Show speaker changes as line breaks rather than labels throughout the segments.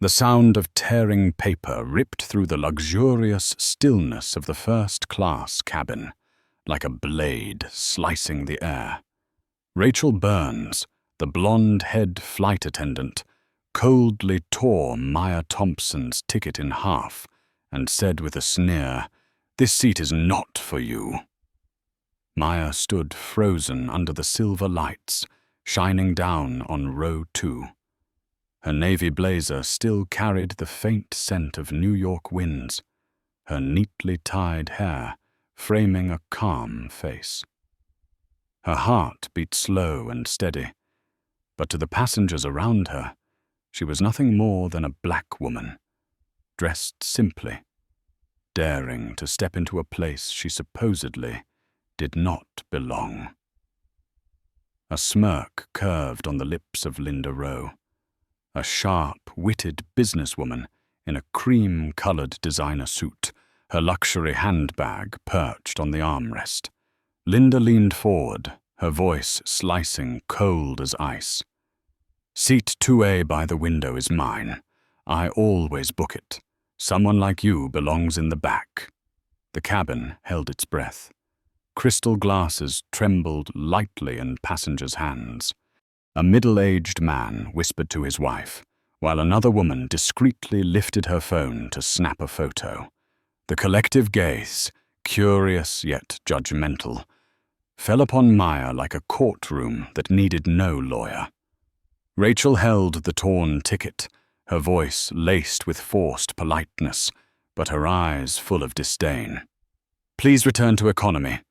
The sound of tearing paper ripped through the luxurious stillness of the first-class cabin, like a blade slicing the air. Rachel Burns, the blonde-haired flight attendant, coldly tore Maya Thompson's ticket in half and said with a sneer, "This seat is not for you." Maya stood frozen under the silver lights, shining down on row 2. Her navy blazer still carried the faint scent of New York winds, her neatly tied hair framing a calm face. Her heart beat slow and steady, but to the passengers around her, she was nothing more than a black woman, dressed simply, daring to step into a place she supposedly did not belong. A smirk curved on the lips of Linda Rowe, a sharp-witted businesswoman in a cream-colored designer suit, her luxury handbag perched on the armrest. Linda leaned forward, her voice slicing cold as ice. "Seat 2A by the window is mine. I always book it. Someone like you belongs in the back." The cabin held its breath. Crystal glasses trembled lightly in passengers' hands. A middle-aged man whispered to his wife, while another woman discreetly lifted her phone to snap a photo. The collective gaze, curious yet judgmental, fell upon Maya like a courtroom that needed no lawyer. Rachel held the torn ticket, her voice laced with forced politeness, but her eyes full of disdain. "Please return to economy.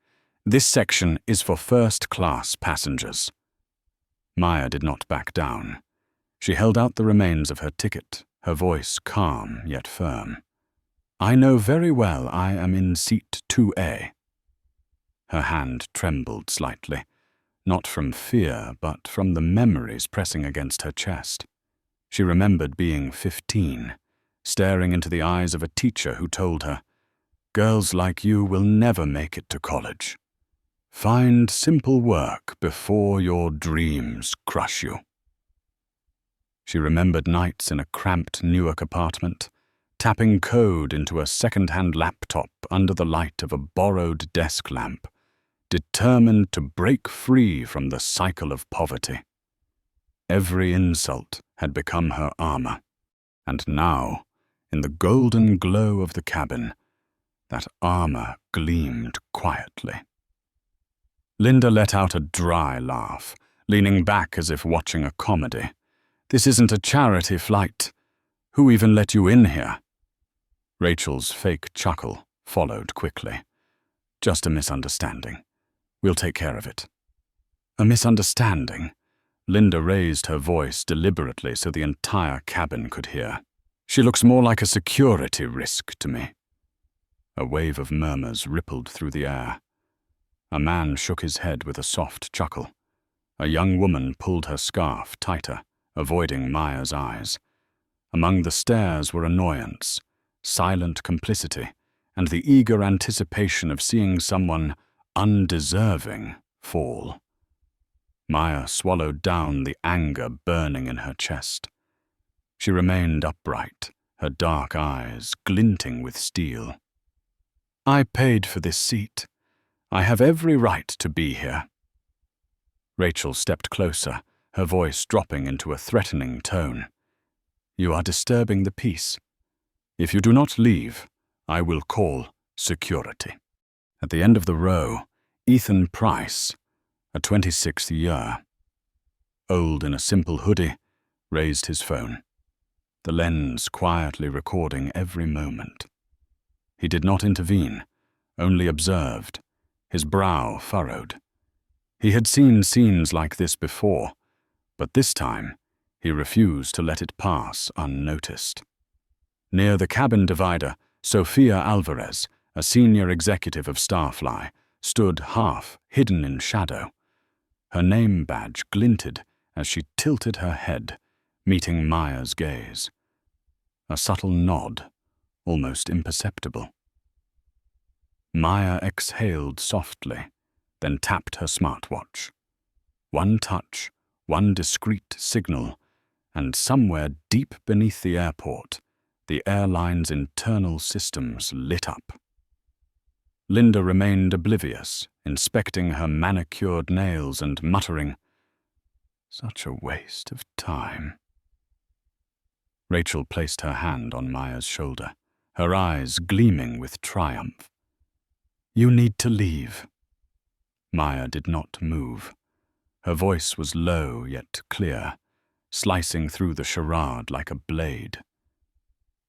This section is for first-class passengers." Maya did not back down. She held out the remains of her ticket, her voice calm yet firm. "I know very well I am in seat 2A. Her hand trembled slightly, not from fear, but from the memories pressing against her chest. She remembered being 15, staring into the eyes of a teacher who told her, "Girls like you will never make it to college. Find simple work before your dreams crush you." She remembered nights in a cramped Newark apartment, tapping code into a second-hand laptop under the light of a borrowed desk lamp, determined to break free from the cycle of poverty. Every insult had become her armor, and now, in the golden glow of the cabin, that armor gleamed quietly. Linda let out a dry laugh, leaning back as if watching a comedy. "This isn't a charity flight. Who even let you in here?" Rachel's fake chuckle followed quickly. "Just a misunderstanding. We'll take care of it." "A misunderstanding?" Linda raised her voice deliberately so the entire cabin could hear. "She looks more like a security risk to me." A wave of murmurs rippled through the air. A man shook his head with a soft chuckle. A young woman pulled her scarf tighter, avoiding Maya's eyes. Among the stares were annoyance, silent complicity, and the eager anticipation of seeing someone undeserving fall. Maya swallowed down the anger burning in her chest. She remained upright, her dark eyes glinting with steel. "I paid for this seat. I have every right to be here." Rachel stepped closer, her voice dropping into a threatening tone. "You are disturbing the peace. If you do not leave, I will call security." At the end of the row, Ethan Price, a 26th year, old in a simple hoodie, raised his phone, the lens quietly recording every moment. He did not intervene, only observed, his brow furrowed. He had seen scenes like this before, but this time he refused to let it pass unnoticed. Near the cabin divider, Sophia Alvarez, a senior executive of Starfly, stood half hidden in shadow. Her name badge glinted as she tilted her head, meeting Maya's gaze. A subtle nod, almost imperceptible. Maya exhaled softly, then tapped her smartwatch. One touch, one discreet signal, and somewhere deep beneath the airport, the airline's internal systems lit up. Linda remained oblivious, inspecting her manicured nails and muttering, "Such a waste of time." Rachel placed her hand on Maya's shoulder, her eyes gleaming with triumph. "You need to leave." Maya did not move. Her voice was low yet clear, slicing through the charade like a blade.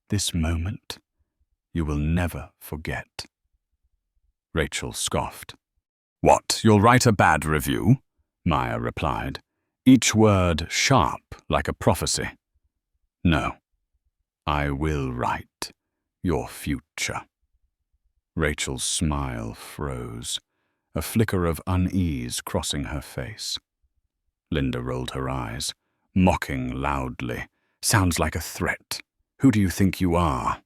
"This moment, you will never forget." Rachel scoffed. "What, you'll write a bad review?" Maya replied, each word sharp like a prophecy. "No, I will write your future." Rachel's smile froze, a flicker of unease crossing her face. Linda rolled her eyes, mocking loudly. "Sounds like a threat. Who do you think you are?"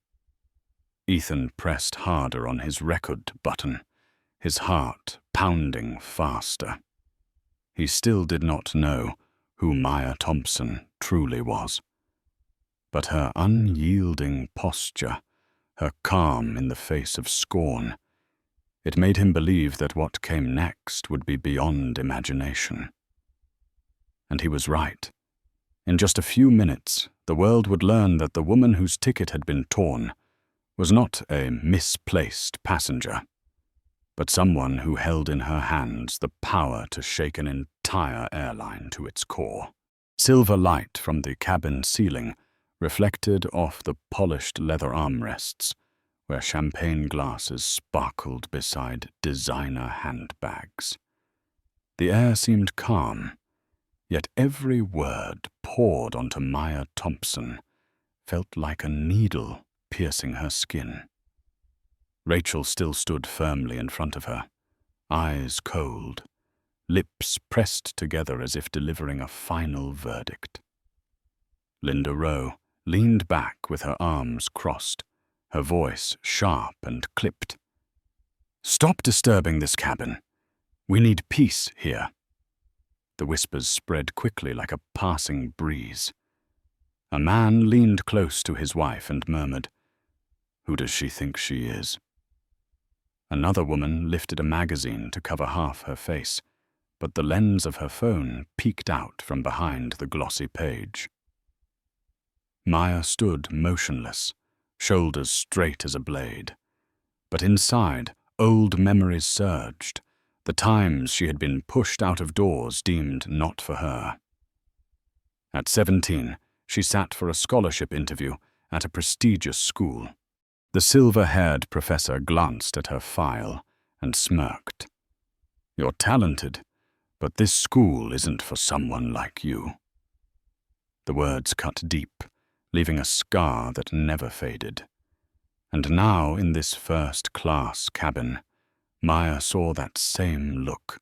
Ethan pressed harder on his record button, his heart pounding faster. He still did not know who Maya Thompson truly was. But her unyielding posture, her calm in the face of scorn, it made him believe that what came next would be beyond imagination. And he was right. In just a few minutes, the world would learn that the woman whose ticket had been torn was not a misplaced passenger, but someone who held in her hands the power to shake an entire airline to its core. Silver light from the cabin ceiling reflected off the polished leather armrests, where champagne glasses sparkled beside designer handbags. The air seemed calm, yet every word poured onto Maya Thompson felt like a needle piercing her skin. Rachel still stood firmly in front of her, eyes cold, lips pressed together as if delivering a final verdict. Linda Rowe leaned back with her arms crossed, her voice sharp and clipped. "Stop disturbing this cabin. We need peace here." The whispers spread quickly like a passing breeze. A man leaned close to his wife and murmured, "Who does she think she is?" Another woman lifted a magazine to cover half her face, but the lens of her phone peeked out from behind the glossy page. Maya stood motionless, shoulders straight as a blade. But inside, old memories surged, the times she had been pushed out of doors deemed not for her. At 17, she sat for a scholarship interview at a prestigious school. The silver-haired professor glanced at her file and smirked. "You're talented, but this school isn't for someone like you." The words cut deep, leaving a scar that never faded. And now, in this first-class cabin, Maya saw that same look,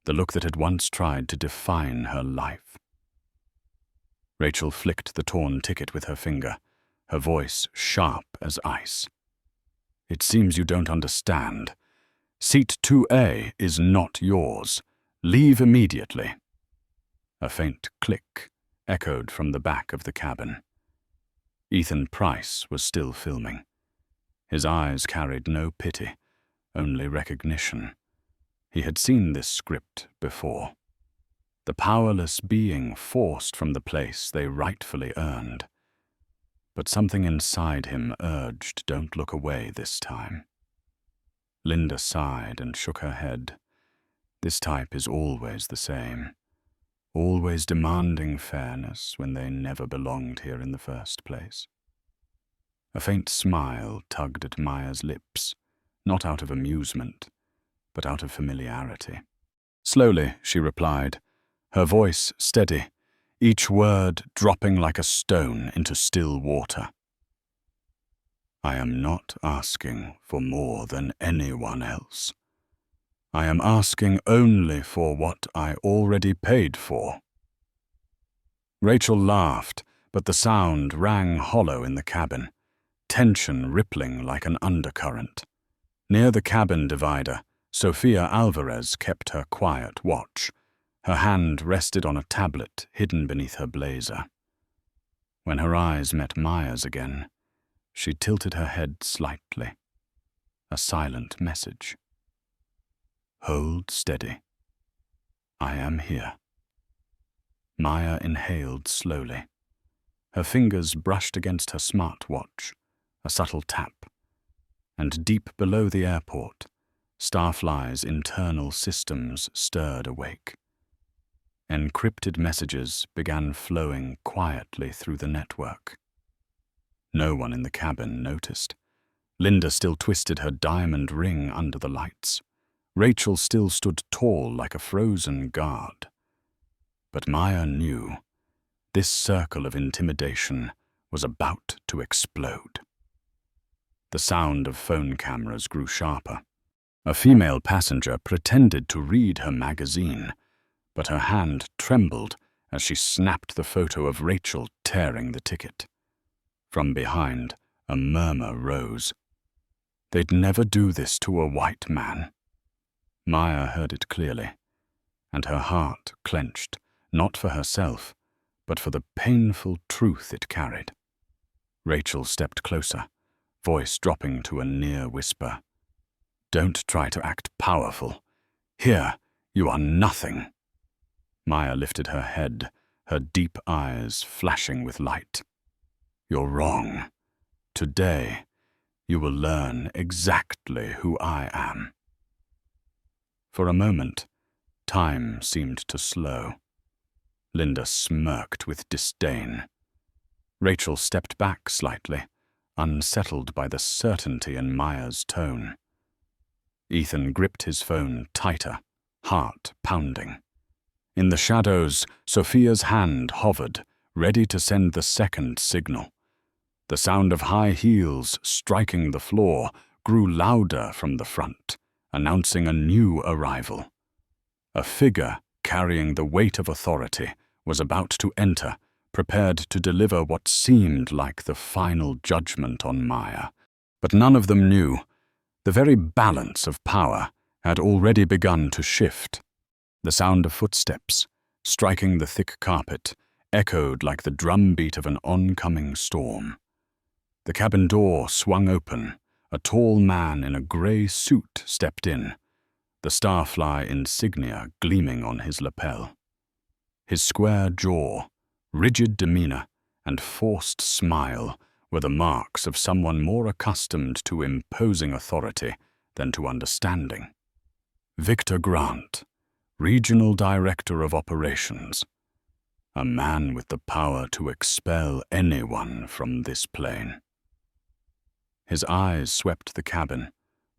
the look that had once tried to define her life. Rachel flicked the torn ticket with her finger, her voice sharp as ice. "It seems you don't understand. Seat 2A is not yours. Leave immediately." A faint click echoed from the back of the cabin. Ethan Price was still filming. His eyes carried no pity, only recognition. He had seen this script before. The powerless being forced from the place they rightfully earned. But something inside him urged, "Don't look away this time." Linda sighed and shook her head. This type is always the same, always demanding fairness when they never belonged here in the first place. A faint smile tugged at Maya's lips, not out of amusement, but out of familiarity. Slowly, she replied, her voice steady, each word dropping like a stone into still water. "I am not asking for more than anyone else. I am asking only for what I already paid for." Rachel laughed, but the sound rang hollow in the cabin, tension rippling like an undercurrent. Near the cabin divider, Sofia Alvarez kept her quiet watch. Her hand rested on a tablet hidden beneath her blazer. When her eyes met Maya's again, she tilted her head slightly. A silent message. Hold steady. I am here. Maya inhaled slowly. Her fingers brushed against her smartwatch, a subtle tap. And deep below the airport, Starfly's internal systems stirred awake. Encrypted messages began flowing quietly through the network. No one in the cabin noticed. Linda still twisted her diamond ring under the lights. Rachel still stood tall like a frozen guard. But Maya knew this circle of intimidation was about to explode. The sound of phone cameras grew sharper. A female passenger pretended to read her magazine, but her hand trembled as she snapped the photo of Rachel tearing the ticket. From behind, a murmur rose. They'd never do this to a white man. Maya heard it clearly, and her heart clenched, not for herself, but for the painful truth it carried. Rachel stepped closer, voice dropping to a near whisper. Don't try to act powerful. Here, you are nothing. Maya lifted her head, her deep eyes flashing with light. You're wrong. Today, you will learn exactly who I am. For a moment, time seemed to slow. Linda smirked with disdain. Rachel stepped back slightly, unsettled by the certainty in Maya's tone. Ethan gripped his phone tighter, heart pounding. In the shadows, Sophia's hand hovered, ready to send the second signal. The sound of high heels striking the floor grew louder from the front, announcing a new arrival. A figure carrying the weight of authority was about to enter, prepared to deliver what seemed like the final judgment on Maya. But none of them knew. The very balance of power had already begun to shift. The sound of footsteps, striking the thick carpet, echoed like the drumbeat of an oncoming storm. The cabin door swung open. A tall man in a grey suit stepped in, the Starfly insignia gleaming on his lapel. His square jaw, rigid demeanor, and forced smile were the marks of someone more accustomed to imposing authority than to understanding. Victor Grant, Regional Director of Operations, a man with the power to expel anyone from this plane. His eyes swept the cabin,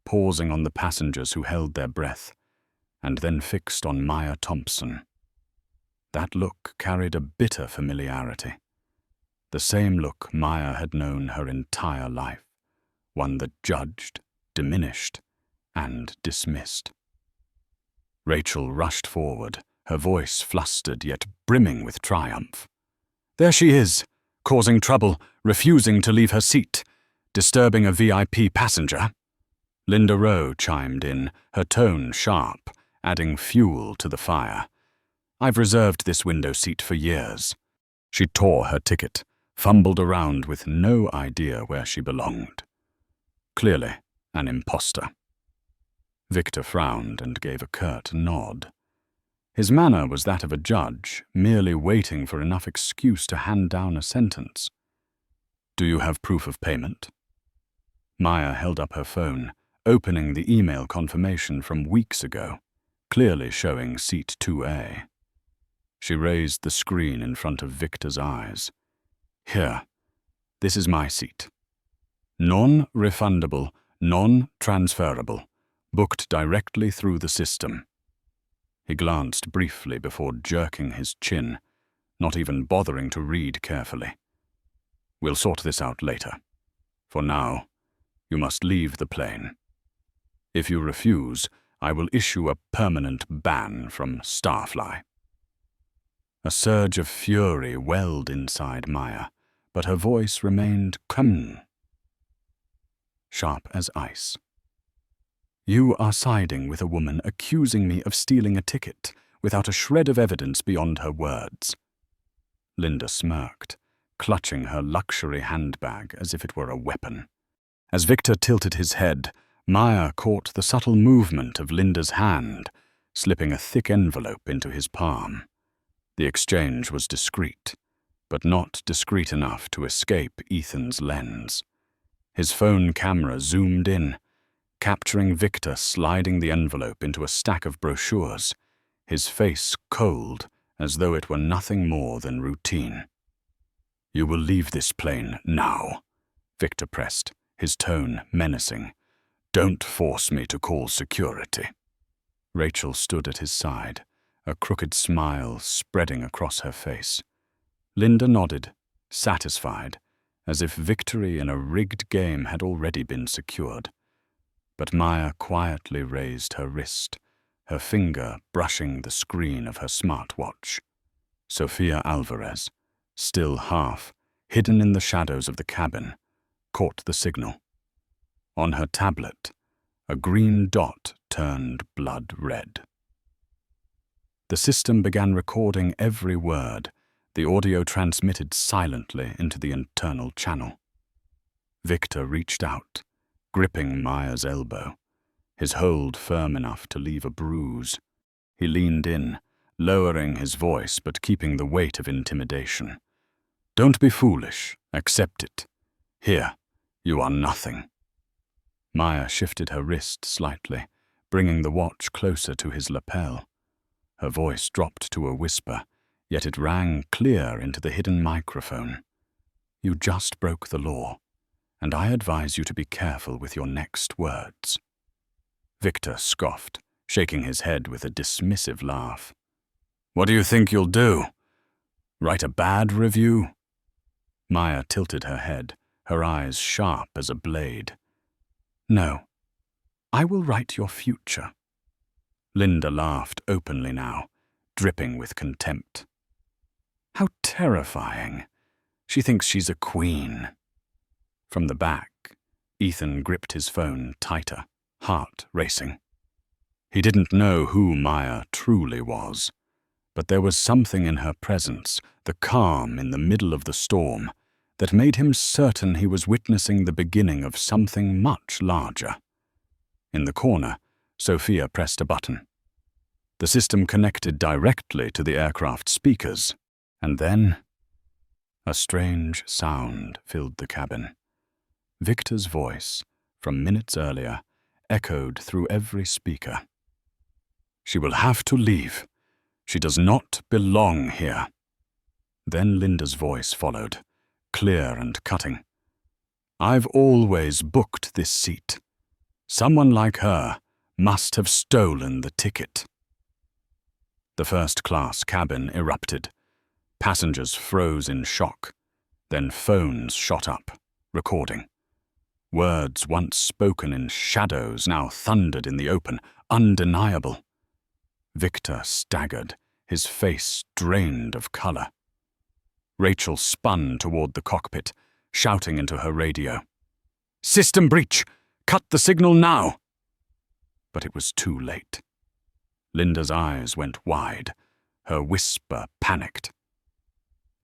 pausing on the passengers who held their breath, and then fixed on Maya Thompson. That look carried a bitter familiarity. The same look Maya had known her entire life, one that judged, diminished, and dismissed. Rachel rushed forward, her voice flustered yet brimming with triumph. There she is, causing trouble, refusing to leave her seat, disturbing a VIP passenger. Linda Rowe chimed in, her tone sharp, adding fuel to the fire. I've reserved this window seat for years. She tore her ticket, fumbled around with no idea where she belonged. Clearly an imposter. Victor frowned and gave a curt nod. His manner was that of a judge, merely waiting for enough excuse to hand down a sentence. Do you have proof of payment? Maya held up her phone, opening the email confirmation from weeks ago, clearly showing seat 2A. She raised the screen in front of Victor's eyes. Here, this is my seat. Non-refundable, non-transferable, booked directly through the system. He glanced briefly before jerking his chin, not even bothering to read carefully. We'll sort this out later. For now, you must leave the plane. If you refuse, I will issue a permanent ban from Starfly. A surge of fury welled inside Maya, but her voice remained calm, sharp as ice. You are siding with a woman accusing me of stealing a ticket without a shred of evidence beyond her words. Linda smirked, clutching her luxury handbag as if it were a weapon. As Victor tilted his head, Maya caught the subtle movement of Linda's hand, slipping a thick envelope into his palm. The exchange was discreet, but not discreet enough to escape Ethan's lens. His phone camera zoomed in, capturing Victor sliding the envelope into a stack of brochures, his face cold as though it were nothing more than routine. "You will leave this plane now," Victor pressed, his tone menacing. "Don't force me to call security." Rachel stood at his side, a crooked smile spreading across her face. Linda nodded, satisfied, as if victory in a rigged game had already been secured. But Maya quietly raised her wrist, her finger brushing the screen of her smartwatch. Sofia Alvarez, still half, hidden in the shadows of the cabin, caught the signal. On her tablet, a green dot turned blood red. The system began recording every word, the audio transmitted silently into the internal channel. Victor reached out, gripping Maya's elbow, his hold firm enough to leave a bruise. He leaned in, lowering his voice but keeping the weight of intimidation. "Don't be foolish. Accept it. Here, you are nothing." Maya shifted her wrist slightly, bringing the watch closer to his lapel. Her voice dropped to a whisper, yet it rang clear into the hidden microphone. "You just broke the law, and I advise you to be careful with your next words." Victor scoffed, shaking his head with a dismissive laugh. "What do you think you'll do? Write a bad review?" Maya tilted her head, her eyes sharp as a blade. "No, I will write your future." Linda laughed openly now, dripping with contempt. "How terrifying. She thinks she's a queen." From the back, Ethan gripped his phone tighter, heart racing. He didn't know who Maya truly was, but there was something in her presence, the calm in the middle of the storm, that made him certain he was witnessing the beginning of something much larger. In the corner, Sophia pressed a button. The system connected directly to the aircraft speakers, and then a strange sound filled the cabin. Victor's voice, from minutes earlier, echoed through every speaker. "She will have to leave. She does not belong here." Then Linda's voice followed, clear and cutting. "I've always booked this seat. Someone like her must have stolen the ticket." The first-class cabin erupted. Passengers froze in shock. Then phones shot up, recording. Words once spoken in shadows now thundered in the open, undeniable. Victor staggered, his face drained of color. Rachel spun toward the cockpit, shouting into her radio. "System breach! Cut the signal now!" But it was too late. Linda's eyes went wide, her whisper panicked.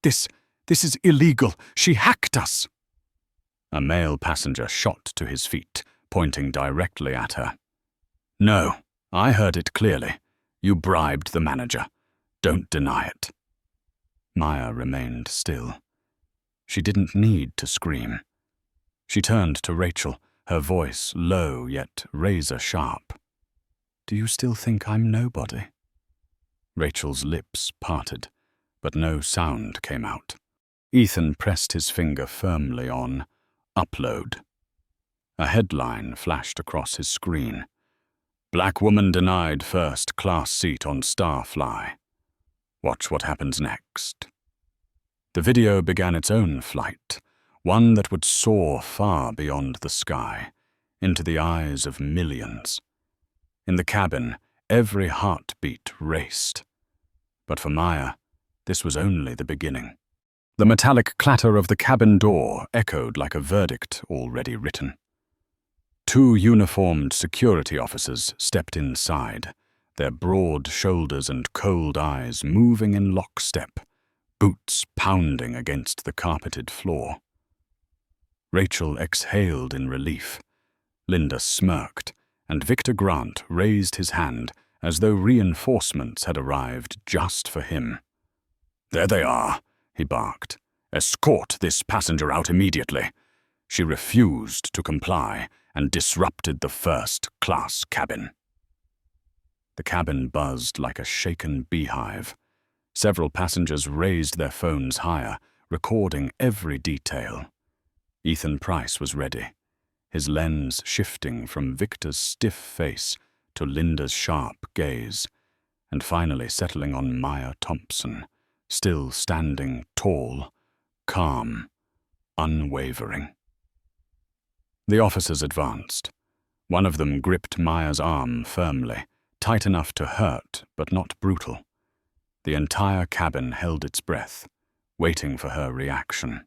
This is illegal. She hacked us." A male passenger shot to his feet, pointing directly at her. "No, I heard it clearly. You bribed the manager. Don't deny it." Maya remained still. She didn't need to scream. She turned to Rachel, her voice low yet razor-sharp. "Do you still think I'm nobody?" Rachel's lips parted, but no sound came out. Ethan pressed his finger firmly on upload. A headline flashed across his screen. "Black woman denied first-class seat on Starfly. Watch what happens next." The video began its own flight, one that would soar far beyond the sky, into the eyes of millions. In the cabin, every heartbeat raced. But for Maya, this was only the beginning. The metallic clatter of the cabin door echoed like a verdict already written. Two uniformed security officers stepped inside, their broad shoulders and cold eyes moving in lockstep, boots pounding against the carpeted floor. Rachel exhaled in relief. Linda smirked, and Victor Grant raised his hand as though reinforcements had arrived just for him. "There they are," he barked. "Escort this passenger out immediately." She refused to comply and disrupted the first-class cabin. The cabin buzzed like a shaken beehive. Several passengers raised their phones higher, recording every detail. Ethan Price was ready, his lens shifting from Victor's stiff face to Linda's sharp gaze, and finally settling on Maya Thompson, still standing tall, calm, unwavering. The officers advanced. One of them gripped Maya's arm firmly, tight enough to hurt but not brutal. The entire cabin held its breath, waiting for her reaction.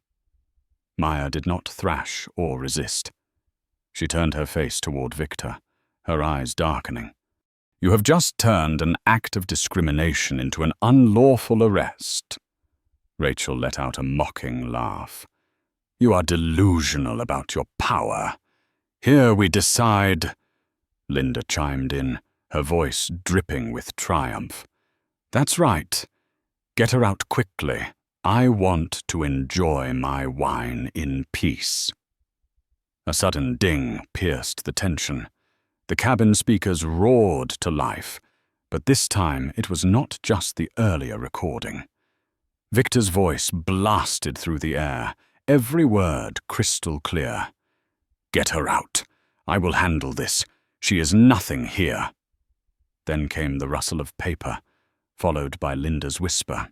Maya did not thrash or resist. She turned her face toward Victor, her eyes darkening. "You have just turned an act of discrimination into an unlawful arrest." Rachel let out a mocking laugh. "You are delusional about your power. Here we decide—" Linda chimed in, her voice dripping with triumph. "That's right. Get her out quickly. I want to enjoy my wine in peace." A sudden ding pierced the tension. The cabin speakers roared to life, but this time it was not just the earlier recording. Victor's voice blasted through the air, every word crystal clear. "Get her out. I will handle this. She is nothing here." Then came the rustle of paper, followed by Linda's whisper.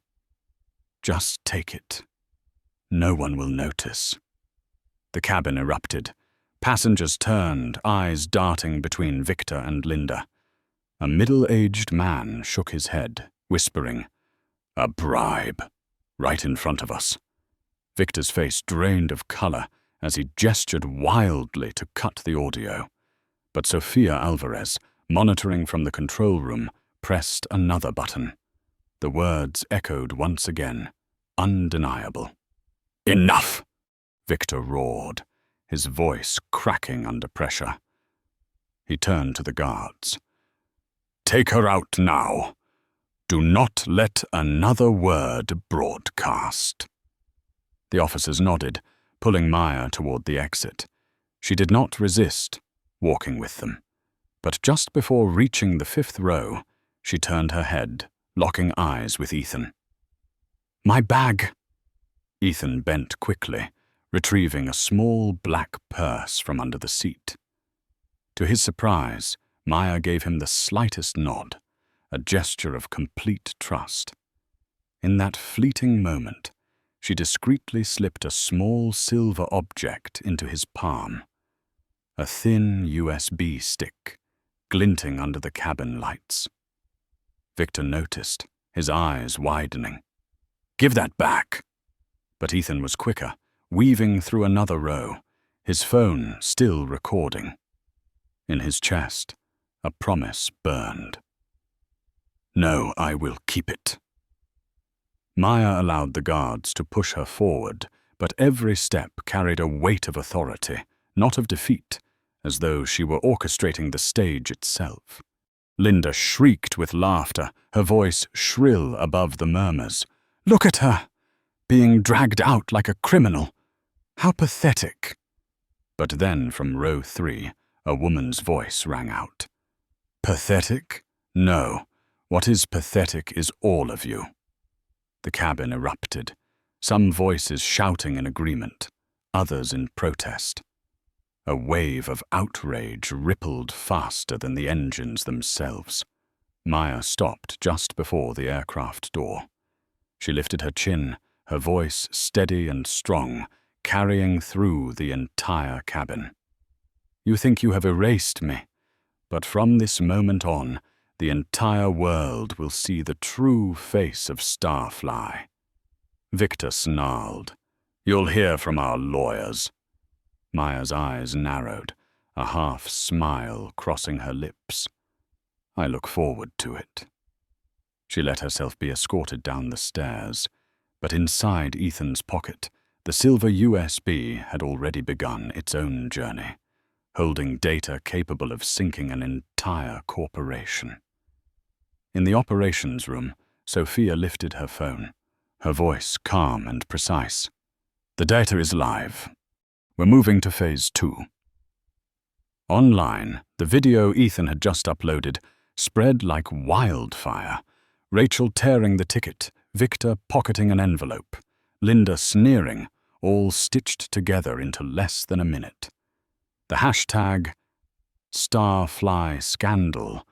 "Just take it. No one will notice." The cabin erupted. Passengers turned, eyes darting between Victor and Linda. A middle-aged man shook his head, whispering, "A bribe," right in front of us. Victor's face drained of color as he gestured wildly to cut the audio. But Sophia Alvarez, monitoring from the control room, pressed another button. The words echoed once again, undeniable. "Enough!" Victor roared, his voice cracking under pressure. He turned to the guards. "Take her out now. Do not let another word broadcast." The officers nodded, pulling Maya toward the exit. She did not resist, walking with them. But just before reaching the 5th row, she turned her head, locking eyes with Ethan. "My bag!" Ethan bent quickly, retrieving a small black purse from under the seat. To his surprise, Maya gave him the slightest nod, a gesture of complete trust. In that fleeting moment, she discreetly slipped a small silver object into his palm, a thin USB stick, glinting under the cabin lights. Victor noticed, his eyes widening. "Give that back!" But Ethan was quicker, weaving through another row, his phone still recording. In his chest, a promise burned. "No, I will keep it." Maya allowed the guards to push her forward, but every step carried a weight of authority, not of defeat, as though she were orchestrating the stage itself. Linda shrieked with laughter, her voice shrill above the murmurs. "Look at her! Being dragged out like a criminal! How pathetic!" But then from row 3, a woman's voice rang out. "Pathetic? No. What is pathetic is all of you." The cabin erupted, some voices shouting in agreement, others in protest. A wave of outrage rippled faster than the engines themselves. Maya stopped just before the aircraft door. She lifted her chin, her voice steady and strong, carrying through the entire cabin. "You think you have erased me, but from this moment on, the entire world will see the true face of Starfly." Victor snarled. "You'll hear from our lawyers." Maya's eyes narrowed, a half smile crossing her lips. "I look forward to it." She let herself be escorted down the stairs, But inside Ethan's pocket, the silver USB had already begun its own journey, holding data capable of sinking an entire corporation. In the operations room, Sophia lifted her phone, her voice calm and precise. "The data is live. We're moving to phase 2. Online, the video Ethan had just uploaded spread like wildfire. Rachel tearing the ticket, Victor pocketing an envelope, Linda sneering, all stitched together into less than a minute. The hashtag #StarFlyScandal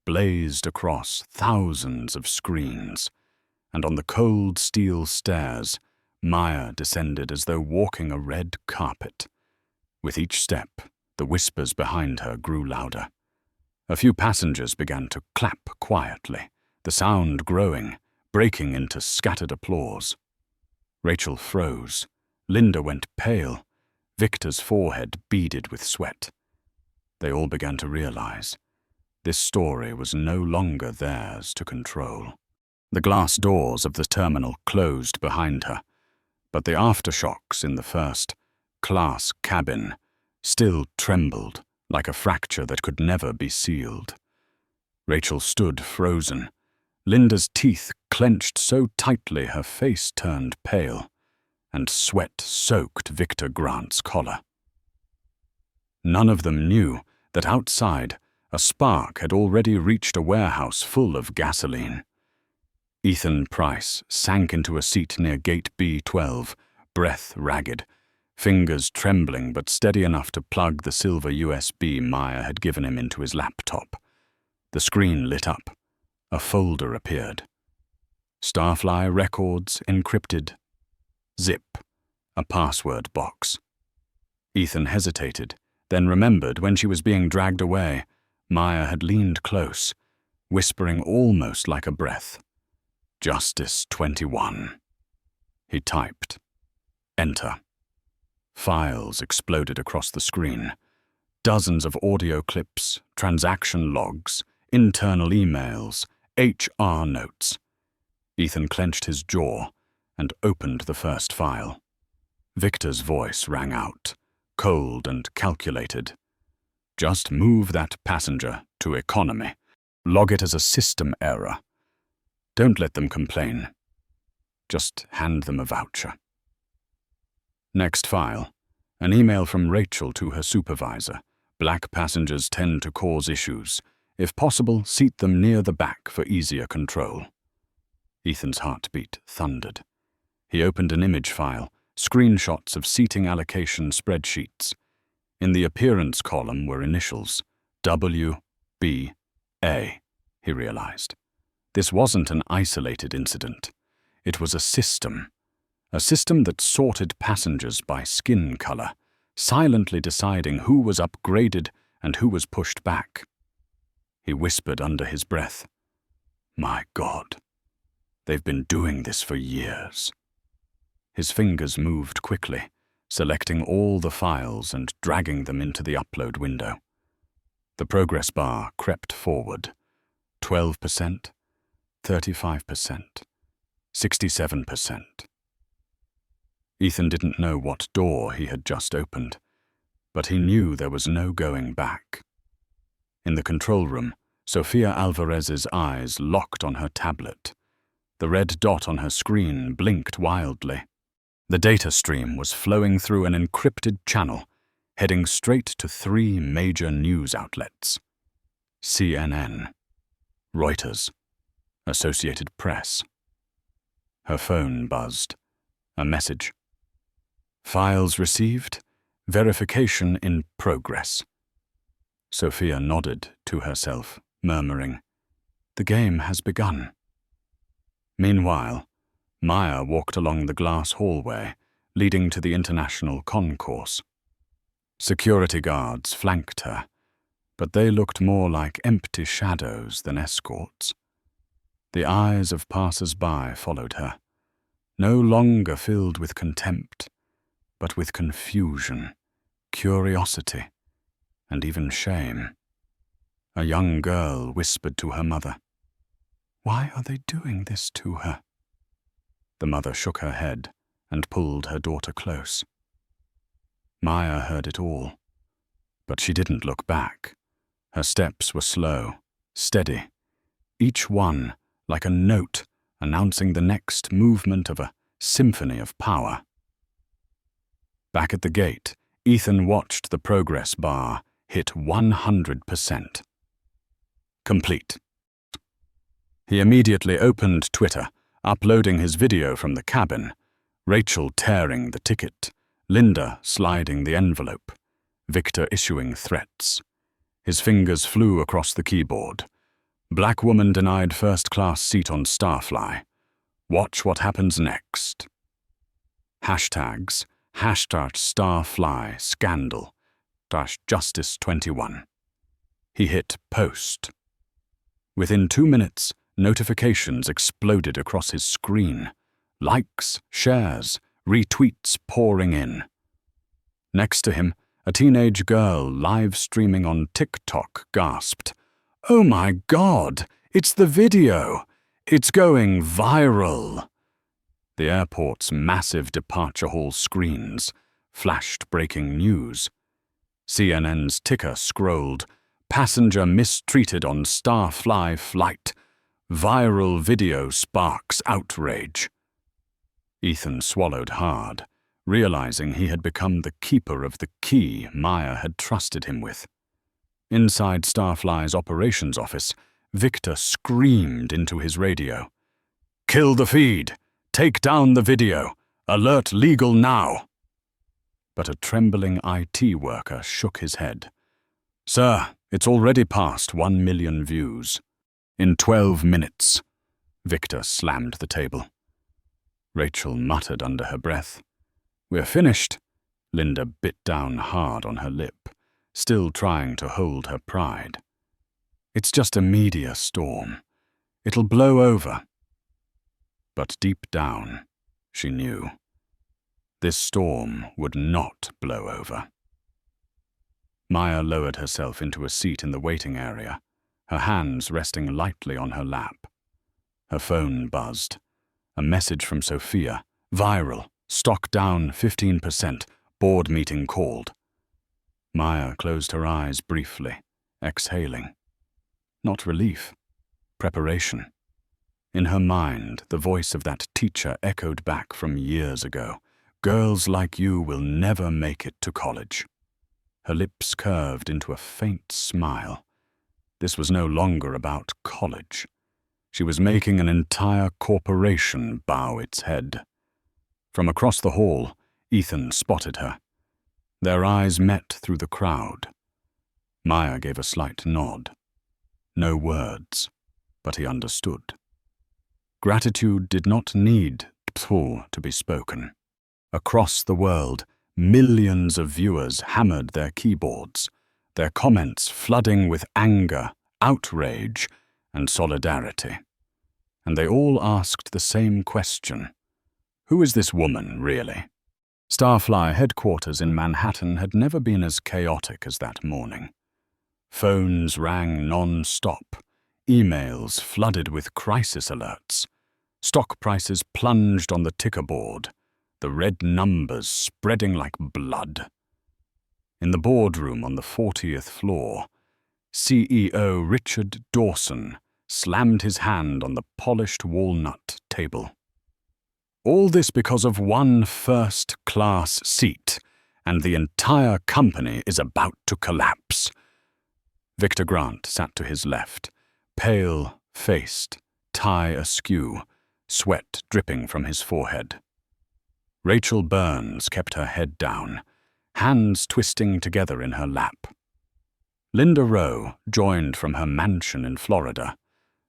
blazed across thousands of screens, and on the cold steel stairs, Maya descended as though walking a red carpet. With each step, the whispers behind her grew louder. A few passengers began to clap quietly, the sound growing, breaking into scattered applause. Rachel froze. Linda went pale. Victor's forehead beaded with sweat. They all began to realize this story was no longer theirs to control. The glass doors of the terminal closed behind her, but the aftershocks in the first-class cabin still trembled like a fracture that could never be sealed. Rachel stood frozen. Linda's teeth clenched so tightly her face turned pale, and sweat soaked Victor Grant's collar. None of them knew that outside, a spark had already reached a warehouse full of gasoline. Ethan Price sank into a seat near gate B12, breath ragged, fingers trembling but steady enough to plug the silver USB Maya had given him into his laptop. The screen lit up. A folder appeared. Starfly records encrypted. Zip. A password box. Ethan hesitated, then remembered when she was being dragged away, Maya had leaned close, whispering almost like a breath. Justice 21. He typed. Enter. Files exploded across the screen. Dozens of audio clips, transaction logs, internal emails, HR notes. Ethan clenched his jaw and opened the first file. Victor's voice rang out, cold and calculated. Just move that passenger to economy. Log it as a system error. Don't let them complain. Just hand them a voucher. Next file. An email from Rachel to her supervisor. Black passengers tend to cause issues. If possible, seat them near the back for easier control. Ethan's heartbeat thundered. He opened an image file, screenshots of seating allocation spreadsheets. In the appearance column were initials, W, B, A, he realized. This wasn't an isolated incident. It was a system that sorted passengers by skin color, silently deciding who was upgraded and who was pushed back. He whispered under his breath, "My God, they've been doing this for years." His fingers moved quickly, selecting all the files and dragging them into the upload window. The progress bar crept forward. 12%, 35%, 67%. Ethan didn't know what door he had just opened, but he knew there was no going back. In the control room, Sofia Alvarez's eyes locked on her tablet. The red dot on her screen blinked wildly. The data stream was flowing through an encrypted channel, heading straight to 3 major news outlets: CNN, Reuters, Associated Press. Her phone buzzed. A message. Files received. Verification in progress. Sophia nodded to herself, murmuring, "The game has begun." Meanwhile, Maya walked along the glass hallway leading to the international concourse. Security guards flanked her, but they looked more like empty shadows than escorts. The eyes of passers-by followed her, no longer filled with contempt, but with confusion, curiosity, and even shame. A young girl whispered to her mother, "Why are they doing this to her?" The mother shook her head and pulled her daughter close. Maya heard it all, but she didn't look back. Her steps were slow, steady, each one like a note announcing the next movement of a symphony of power. Back at the gate, Ethan watched the progress bar hit 100%. Complete. He immediately opened Twitter, uploading his video from the cabin, Rachel tearing the ticket, Linda sliding the envelope, Victor issuing threats. His fingers flew across the keyboard. Black woman denied first-class seat on Starfly. Watch what happens next. Hashtags, #Starfly scandal, #Justice21. He hit post. Within 2 minutes, notifications exploded across his screen. Likes, shares, retweets pouring in. Next to him, a teenage girl live streaming on TikTok gasped, "Oh my God, it's the video! It's going viral!" The airport's massive departure hall screens flashed breaking news. CNN's ticker scrolled, "Passenger mistreated on Starfly flight. Viral video sparks outrage." Ethan swallowed hard, realizing he had become the keeper of the key Maya had trusted him with. Inside Starfly's operations office, Victor screamed into his radio, "Kill the feed! Take down the video! Alert legal now!" But a trembling IT worker shook his head. "Sir, it's already past 1 million views. In 12 minutes. Victor slammed the table. Rachel muttered under her breath. "We're finished." Linda bit down hard on her lip, still trying to hold her pride. "It's just a media storm. It'll blow over." But deep down, she knew. This storm would not blow over. Maya lowered herself into a seat in the waiting area, her hands resting lightly on her lap. Her phone buzzed. A message from Sophia. Viral. Stock down 15%. Board meeting called. Maya closed her eyes briefly, exhaling. Not relief. Preparation. In her mind, the voice of that teacher echoed back from years ago. "Girls like you will never make it to college." Her lips curved into a faint smile. This was no longer about college. She was making an entire corporation bow its head. From across the hall, Ethan spotted her. Their eyes met through the crowd. Maya gave a slight nod. No words, but he understood. Gratitude did not need to be spoken. Across the world, millions of viewers hammered their keyboards, their comments flooding with anger, outrage, and solidarity. And they all asked the same question. Who is this woman, really? Starfly headquarters in Manhattan had never been as chaotic as that morning. Phones rang non-stop, emails flooded with crisis alerts. Stock prices plunged on the ticker board, the red numbers spreading like blood. In the boardroom on the 40th floor, CEO Richard Dawson slammed his hand on the polished walnut table. All this because of one first-class seat, and the entire company is about to collapse. Victor Grant sat to his left, pale-faced, tie askew, sweat dripping from his forehead. Rachel Burns kept her head down, hands twisting together in her lap. Linda Rowe joined from her mansion in Florida,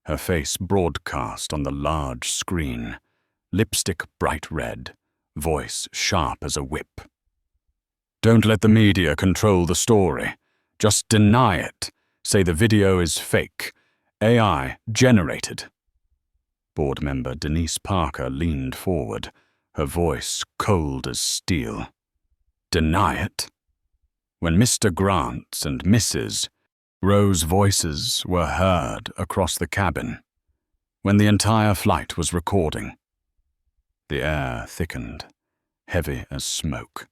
her face broadcast on the large screen, lipstick bright red, voice sharp as a whip. "Don't let the media control the story. Just deny it. Say the video is fake. AI generated." Board member Denise Parker leaned forward, her voice cold as steel. "Deny it?" When Mr. Grant's and Mrs. Rowe's voices were heard across the cabin, when the entire flight was recording. The air thickened, heavy as smoke.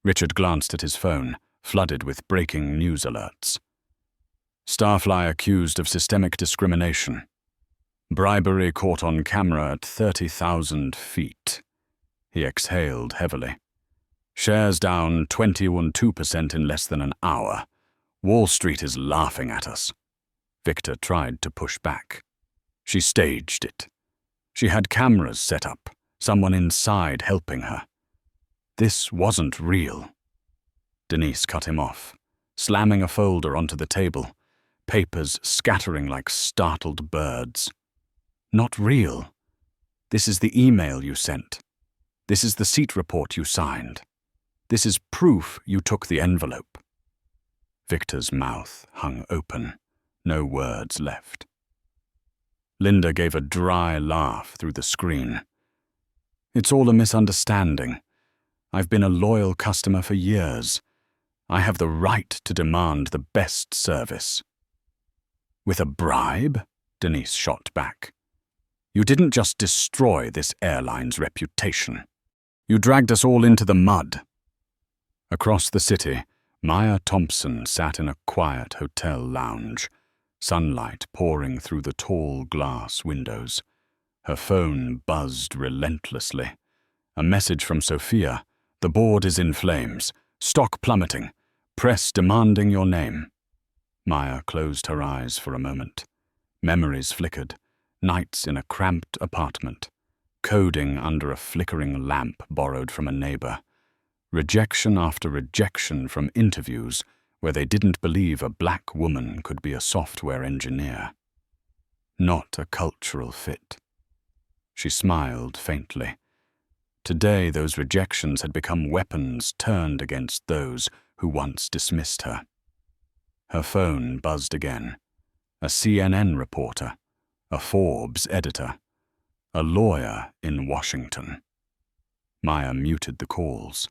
Richard glanced at his phone, flooded with breaking news alerts. Starfly accused of systemic discrimination. Bribery caught on camera at 30,000 feet. He exhaled heavily. Shares down 21.2% in less than an hour. Wall Street is laughing at us. Victor tried to push back. She staged it. She had cameras set up, someone inside helping her. This wasn't real. Denise cut him off, slamming a folder onto the table, papers scattering like startled birds. Not real. This is the email you sent. This is the seat report you signed. This is proof you took the envelope. Victor's mouth hung open, no words left. Linda gave a dry laugh through the screen. It's all a misunderstanding. I've been a loyal customer for years. I have the right to demand the best service. With a bribe? Denise shot back. You didn't just destroy this airline's reputation. You dragged us all into the mud. Across the city, Maya Thompson sat in a quiet hotel lounge, sunlight pouring through the tall glass windows. Her phone buzzed relentlessly. A message from Sophia. The board is in flames. Stock plummeting. Press demanding your name. Maya closed her eyes for a moment. Memories flickered. Nights in a cramped apartment. Coding under a flickering lamp borrowed from a neighbor. Rejection after rejection from interviews where they didn't believe a black woman could be a software engineer. Not a cultural fit. She smiled faintly. Today those rejections had become weapons turned against those who once dismissed her. Her phone buzzed again. A CNN reporter, a Forbes editor, a lawyer in Washington. Maya muted the calls.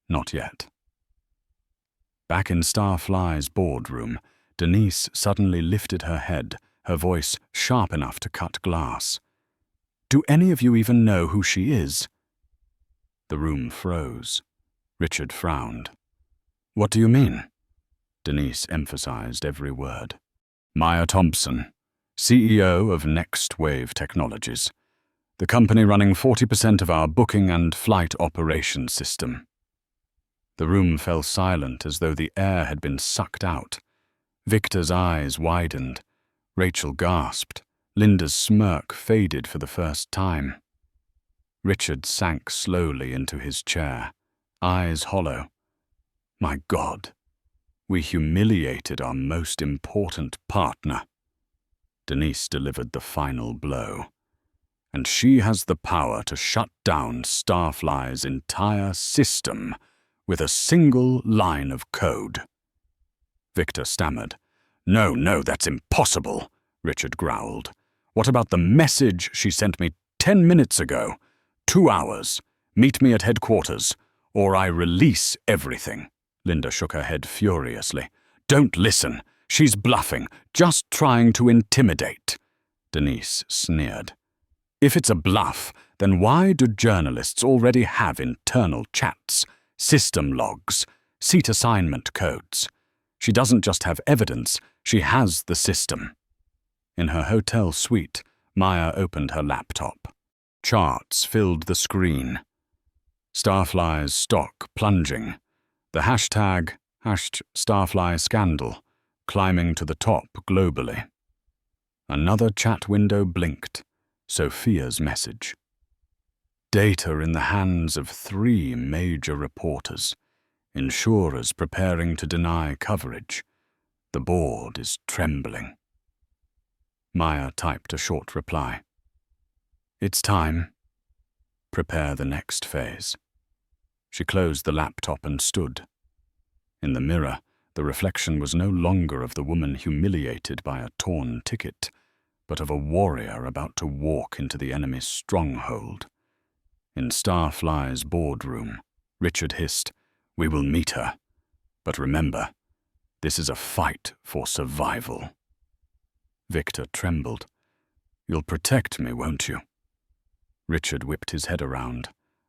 Not yet. Back in Starfly's boardroom, Denise suddenly lifted her head, her voice sharp enough to cut glass. Do any of you even know who she is? The room froze. Richard frowned. What do you mean? Denise emphasized every word. Maya Thompson, CEO of Next Wave Technologies, the company running 40% of our booking and flight operations system. The room fell silent as though the air had been sucked out. Victor's eyes widened. Rachel gasped. Linda's smirk faded for the first time. Richard sank slowly into his chair, eyes hollow. My God, we humiliated our most important partner. Denise delivered the final blow. And she has the power to shut down Starfly's entire system with a single line of code. Victor stammered. No, that's impossible, Richard growled. What about the message she sent me 10 minutes ago? 2 hours. Meet me at headquarters, or I release everything. Linda shook her head furiously. Don't listen. She's bluffing, just trying to intimidate. Denise sneered. If it's a bluff, then why do journalists already have internal chats, system logs, seat assignment codes? She doesn't just have evidence, she has the system. In her hotel suite, Maya opened her laptop. Charts filled the screen. Starfly's stock plunging. The hashtag #Starfly scandal climbing to the top globally. Another chat window blinked. Sophia's message. Data in the hands of 3 major reporters. Insurers preparing to deny coverage. The board is trembling. Maya typed a short reply. It's time. Prepare the next phase. She closed the laptop and stood. In the mirror, the reflection was no longer of the woman humiliated by a torn ticket, but of a warrior about to walk into the enemy's stronghold. In Starfly's boardroom, Richard hissed, We will meet her. But remember, this is a fight for survival. Victor trembled. You'll protect me, won't you? Richard whipped his head around,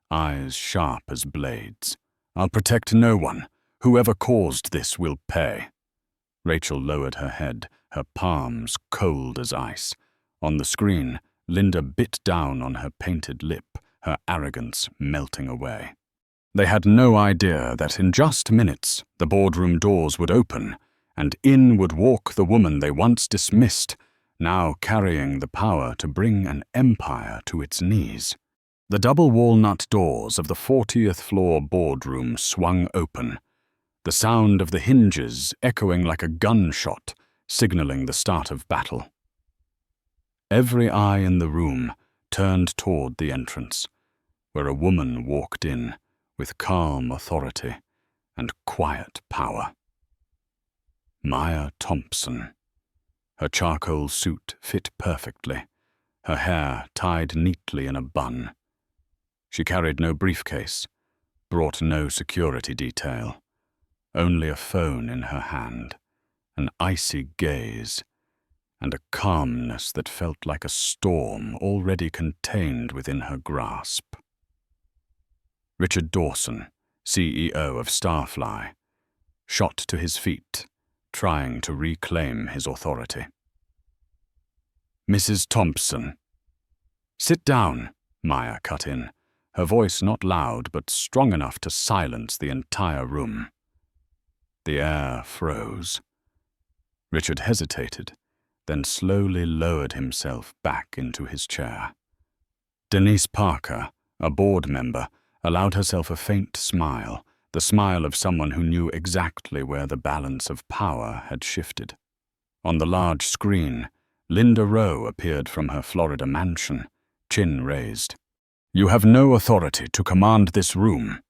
eyes sharp as blades. "I'll protect no one. Whoever caused this will pay." Rachel lowered her head, her palms cold as ice. On the screen, Linda bit down on her painted lip, her arrogance melting away. They had no idea that in just minutes the boardroom doors would open, and in would walk the woman they once dismissed, now carrying the power to bring an empire to its knees. The double walnut doors of the 40th floor boardroom swung open, the sound of the hinges echoing like a gunshot, signaling the start of battle. Every eye in the room turned toward the entrance, where a woman walked in with calm authority and quiet power. Maya Thompson. Her charcoal suit fit perfectly, her hair tied neatly in a bun. She carried no briefcase, brought no security detail, only a phone in her hand, an icy gaze, and a calmness that felt like a storm already contained within her grasp. Richard Dawson, CEO of Starfly, shot to his feet, trying to reclaim his authority. "Mrs. Thompson." "Sit down," Maya cut in, her voice not loud but strong enough to silence the entire room. The air froze. Richard hesitated, then slowly lowered himself back into his chair. Denise Parker, a board member, allowed herself a faint smile, the smile of someone who knew exactly where the balance of power had shifted. On the large screen, Linda Rowe appeared from her Florida mansion, chin raised. "You have no authority to command this room."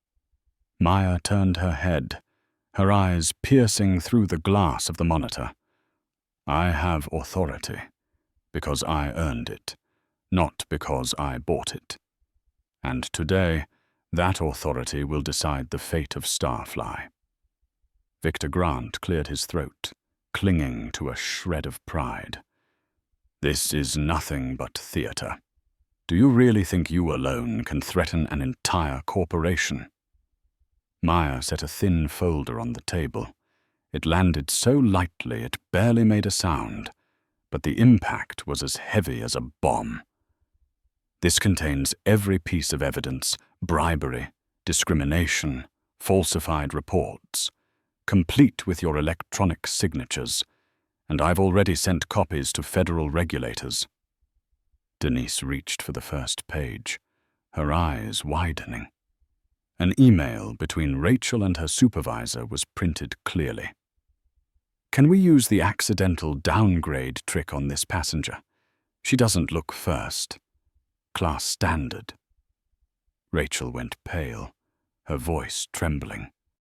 Maya turned her head, her eyes piercing through the glass of the monitor. "I have authority because I earned it, not because I bought it. And today, that authority will decide the fate of Starfly." Victor Grant cleared his throat, clinging to a shred of pride. "This is nothing but theater. Do you really think you alone can threaten an entire corporation?" Maya set a thin folder on the table. It landed so lightly it barely made a sound, but the impact was as heavy as a bomb. "This contains every piece of evidence, bribery, discrimination, falsified reports, complete with your electronic signatures, and I've already sent copies to federal regulators." Denise reached for the first page, her eyes widening. An email between Rachel and her supervisor was printed clearly. "Can we use the accidental downgrade trick on this passenger? She doesn't look first. Class standard." Rachel went pale, her voice trembling.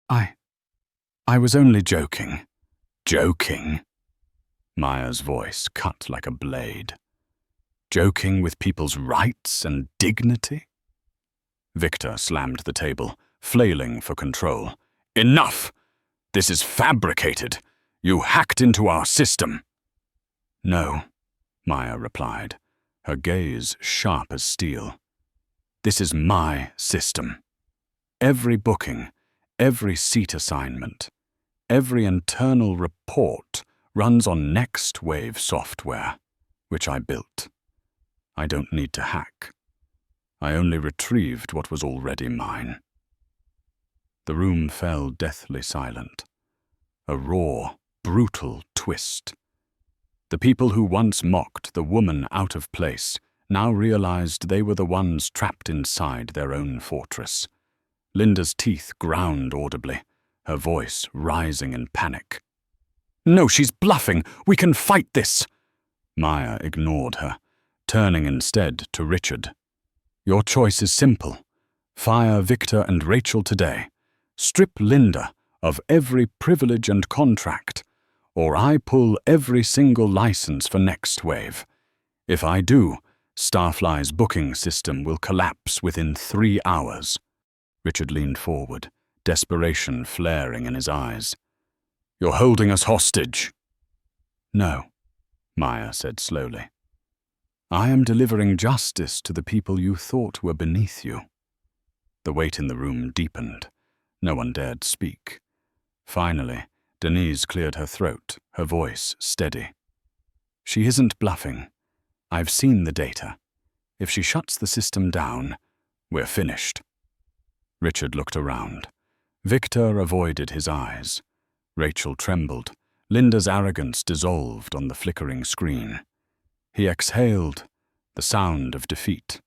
I was only joking." "Joking?" Maya's voice cut like a blade. "Joking with people's rights and dignity?" Victor slammed the table, flailing for control. "Enough! This is fabricated. You hacked into our system." "No," Maya replied, her gaze sharp as steel. "This is my system. Every booking, every seat assignment, every internal report runs on Next Wave software, which I built. I don't need to hack. I only retrieved what was already mine." The room fell deathly silent. A raw, brutal twist. The people who once mocked the woman out of place now realized they were the ones trapped inside their own fortress. Linda's teeth ground audibly, her voice rising in panic. "No, she's bluffing. We can fight this." Maya ignored her, turning instead to Richard. "Your choice is simple. Fire Victor and Rachel today. Strip Linda of every privilege and contract, or I pull every single license for Next Wave. If I do, Starfly's booking system will collapse within 3 hours. Richard leaned forward, desperation flaring in his eyes. "You're holding us hostage." "No," Maya said slowly. I am delivering justice to the people you thought were beneath you. The weight in the room deepened. No one dared speak. Finally, Denise cleared her throat, her voice steady. She isn't bluffing. I've seen the data. If she shuts the system down, we're finished. Richard looked around. Victor avoided his eyes. Rachel trembled. Linda's arrogance dissolved on the flickering screen. He exhaled, the sound of defeat.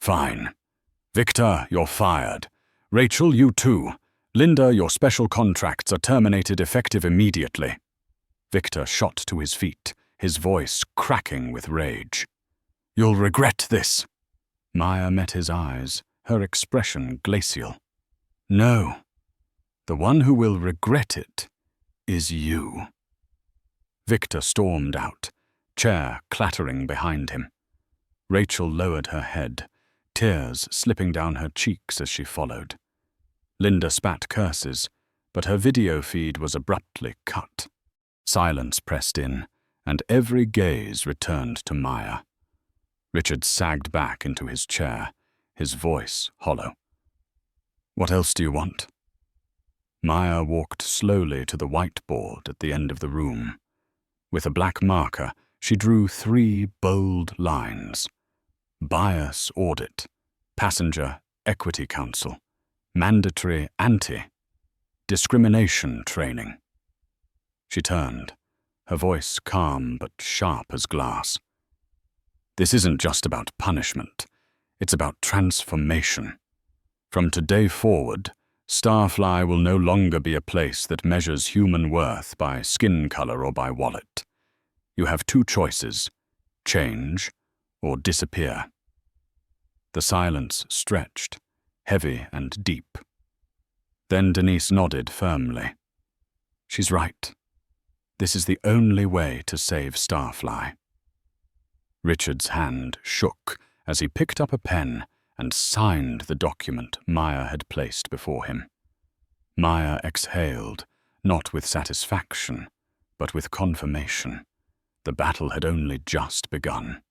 Fine. Victor, you're fired. Rachel, you too. Linda, your special contracts are terminated effective immediately. Victor shot to his feet, his voice cracking with rage. You'll regret this. Maya met his eyes, her expression glacial. No. The one who will regret it is you. Victor stormed out, chair clattering behind him. Rachel lowered her head, tears slipping down her cheeks as she followed. Linda spat curses, but her video feed was abruptly cut. Silence pressed in, and every gaze returned to Maya. Richard sagged back into his chair, his voice hollow. What else do you want? Maya walked slowly to the whiteboard at the end of the room. With a black marker, she drew 3 bold lines. Bias audit, passenger equity council, mandatory discrimination training. She turned, her voice calm but sharp as glass. This isn't just about punishment, it's about transformation. From today forward, Starfly will no longer be a place that measures human worth by skin color or by wallet. You have 2 choices, change or disappear. The silence stretched, heavy and deep. Then Denise nodded firmly. She's right. This is the only way to save Starfly. Richard's hand shook as he picked up a pen and signed the document Maya had placed before him. Maya exhaled, not with satisfaction, but with confirmation. The battle had only just begun.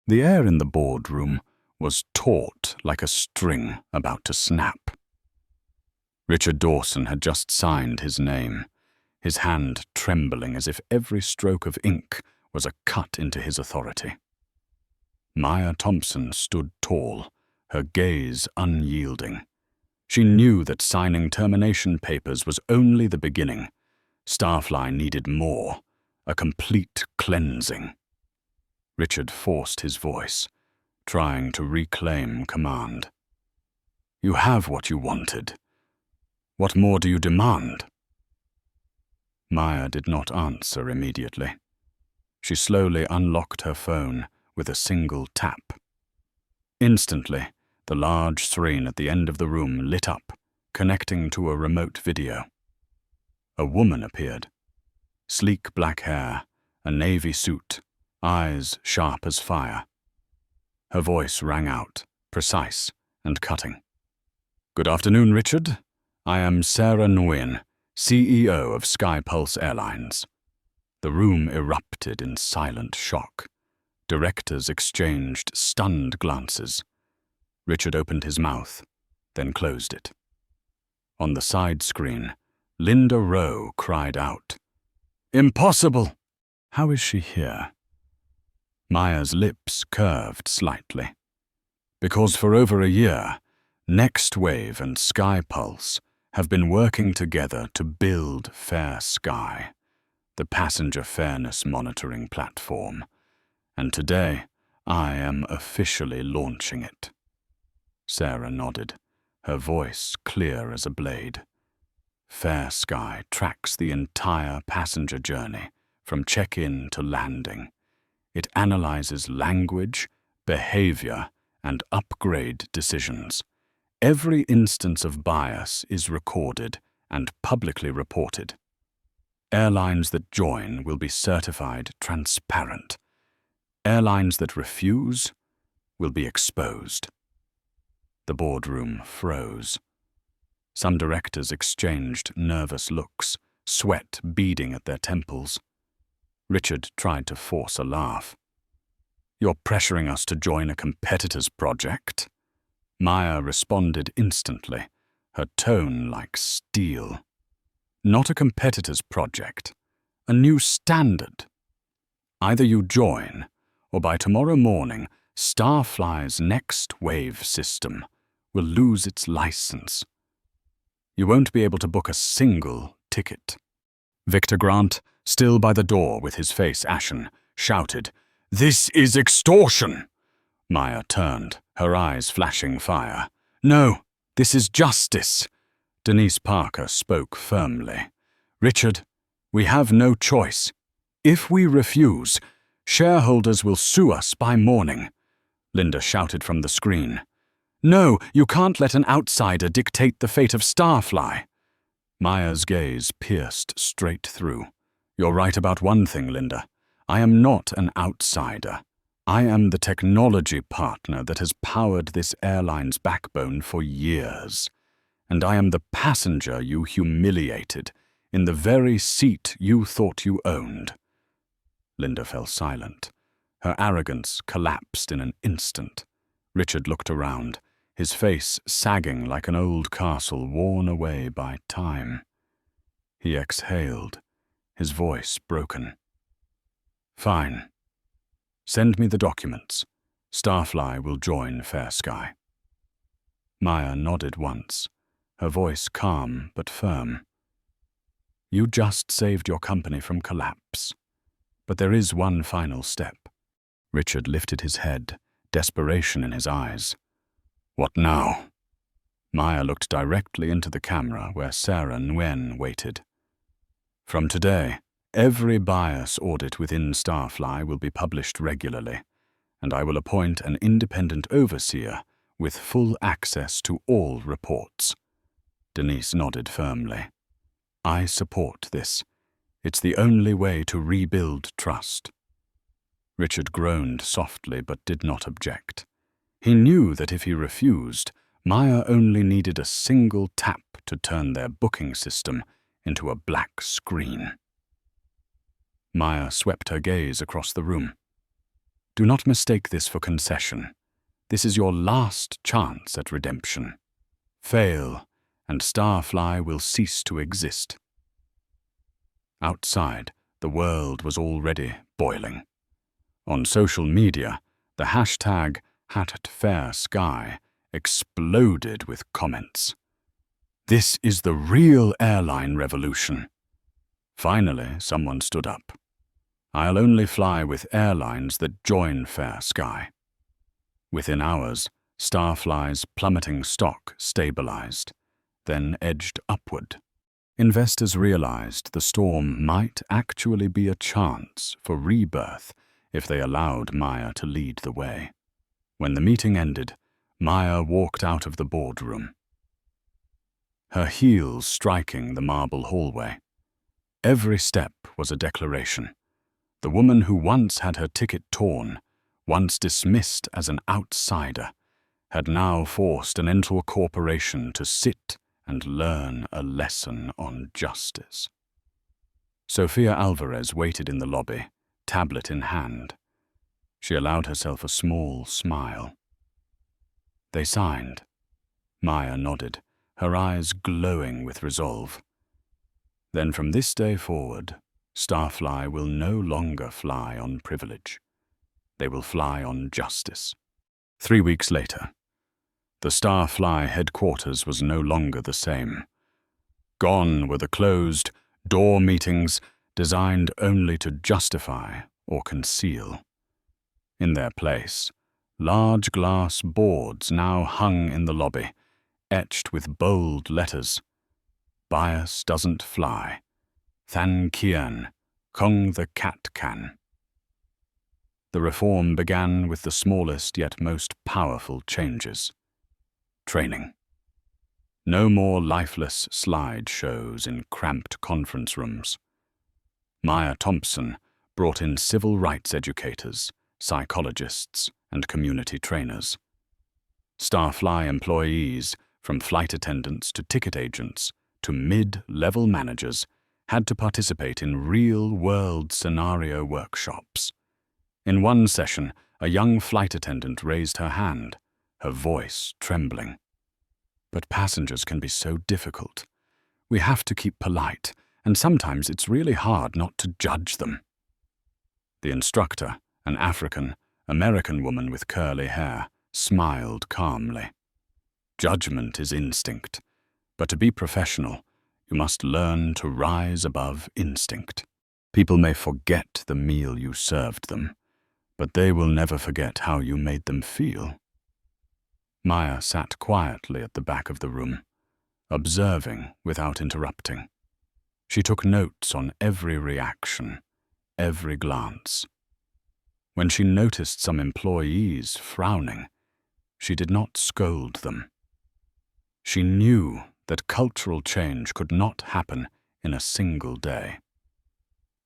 The air in the boardroom was taut like a string about to snap. Richard Dawson had just signed his name, his hand trembling as if every stroke of ink was a cut into his authority. Maya Thompson stood tall, her gaze unyielding. She knew that signing termination papers was only the beginning. Starfly needed more, a complete cleansing. Richard forced his voice, trying to reclaim command. You have what you wanted. What more do you demand? Maya did not answer immediately. She slowly unlocked her phone with a single tap. Instantly, the large screen at the end of the room lit up, connecting to a remote video. A woman appeared. Sleek black hair, a navy suit, eyes sharp as fire. Her voice rang out, precise and cutting. Good afternoon, Richard. I am Sarah Nguyen, CEO of SkyPulse Airlines. The room erupted in silent shock. Directors exchanged stunned glances. Richard opened his mouth, then closed it. On the side screen, Linda Rowe cried out, Impossible! How is she here? Maya's lips curved slightly. Because for over a year, Next Wave and SkyPulse have been working together to build Fair Sky, the passenger fairness monitoring platform, and today I am officially launching it. Sarah nodded, her voice clear as a blade. Fair Sky tracks the entire passenger journey, from check-in to landing. It analyzes language, behavior, and upgrade decisions. Every instance of bias is recorded and publicly reported. Airlines that join will be certified transparent. Airlines that refuse will be exposed. The boardroom froze. Some directors exchanged nervous looks, sweat beading at their temples. Richard tried to force a laugh. You're pressuring us to join a competitor's project? Maya responded instantly, her tone like steel. Not a competitor's project, a new standard. Either you join, or by tomorrow morning, Starfly's next wave system will lose its license. You won't be able to book a single ticket. Victor Grant, still by the door with his face ashen, shouted, "This is extortion!" Maya turned, her eyes flashing fire. "No, this is justice." Denise Parker spoke firmly. "Richard, we have no choice. If we refuse, shareholders will sue us by morning." Linda shouted from the screen. "No, you can't let an outsider dictate the fate of Starfly." Maya's gaze pierced straight through. "You're right about one thing, Linda. I am not an outsider. I am the technology partner that has powered this airline's backbone for years. And I am the passenger you humiliated in the very seat you thought you owned." Linda fell silent. Her arrogance collapsed in an instant. Richard looked around, his face sagging like an old castle worn away by time. He exhaled, his voice broken. "Fine. Send me the documents. Starfly will join Fair Sky." Maya nodded once, her voice calm but firm. "You just saved your company from collapse. But there is one final step." Richard lifted his head, desperation in his eyes. "What now?" Maya looked directly into the camera where Sarah Nguyen waited. "From today, every bias audit within Starfly will be published regularly, and I will appoint an independent overseer with full access to all reports." Denise nodded firmly. "I support this. It's the only way to rebuild trust." Richard groaned softly but did not object. He knew that if he refused, Maya only needed a single tap to turn their booking system into a black screen. Maya swept her gaze across the room. "Do not mistake this for concession. This is your last chance at redemption. Fail, and Starfly will cease to exist." Outside, the world was already boiling. On social media, the hashtag #FairSky exploded with comments. "This is the real airline revolution." Finally, someone stood up. "I'll only fly with airlines that join Fair Sky." Within hours, Starfly's plummeting stock stabilized, then edged upward. Investors realized the storm might actually be a chance for rebirth if they allowed Maya to lead the way. When the meeting ended, Maya walked out of the boardroom, her heels striking the marble hallway. Every step was a declaration. The woman who once had her ticket torn, once dismissed as an outsider, had now forced an Entel corporation to sit and learn a lesson on justice. Sophia Alvarez waited in the lobby, tablet in hand. She allowed herself a small smile. They signed. Maya nodded, her eyes glowing with resolve. Then from this day forward, Starfly will no longer fly on privilege. They will fly on justice. 3 weeks later, the Starfly headquarters was no longer the same. Gone were the closed, door meetings designed only to justify or conceal. In their place, large glass boards now hung in the lobby, etched with bold letters. "Bias doesn't fly. Than Kian, Kong the cat can." The reform began with the smallest yet most powerful changes. Training. No more lifeless slide shows in cramped conference rooms. Maya Thompson brought in civil rights educators, psychologists, and community trainers. Starfly employees, from flight attendants to ticket agents to mid-level managers, had to participate in real-world scenario workshops. In one session, a young flight attendant raised her hand, her voice trembling. "But passengers can be so difficult. We have to keep polite, and sometimes it's really hard not to judge them." The instructor, an African-American woman with curly hair, smiled calmly. "Judgment is instinct, but to be professional, you must learn to rise above instinct. People may forget the meal you served them, but they will never forget how you made them feel." Maya sat quietly at the back of the room, observing without interrupting. She took notes on every reaction, every glance. When she noticed some employees frowning, she did not scold them. She knew that cultural change could not happen in a single day.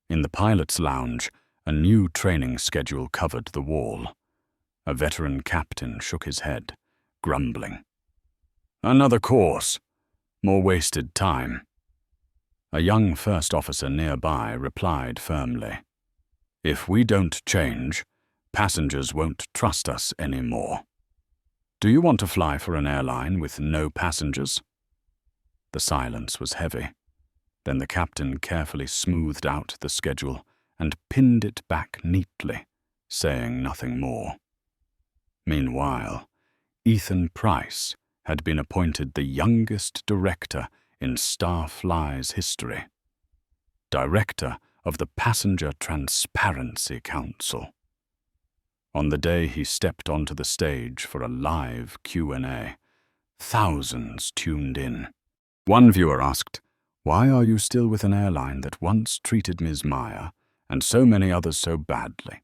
In the pilot's lounge, a new training schedule covered the wall. A veteran captain shook his head, grumbling. "Another course. More wasted time." A young first officer nearby replied firmly, "If we don't change, passengers won't trust us anymore. Do you want to fly for an airline with no passengers?" The silence was heavy. Then the captain carefully smoothed out the schedule and pinned it back neatly, saying nothing more. Meanwhile, Ethan Price had been appointed the youngest director in Starfly's history, director of the Passenger Transparency Council. On the day he stepped onto the stage for a live Q&A, thousands tuned in. One viewer asked, "Why are you still with an airline that once treated Ms. Maya and so many others so badly?"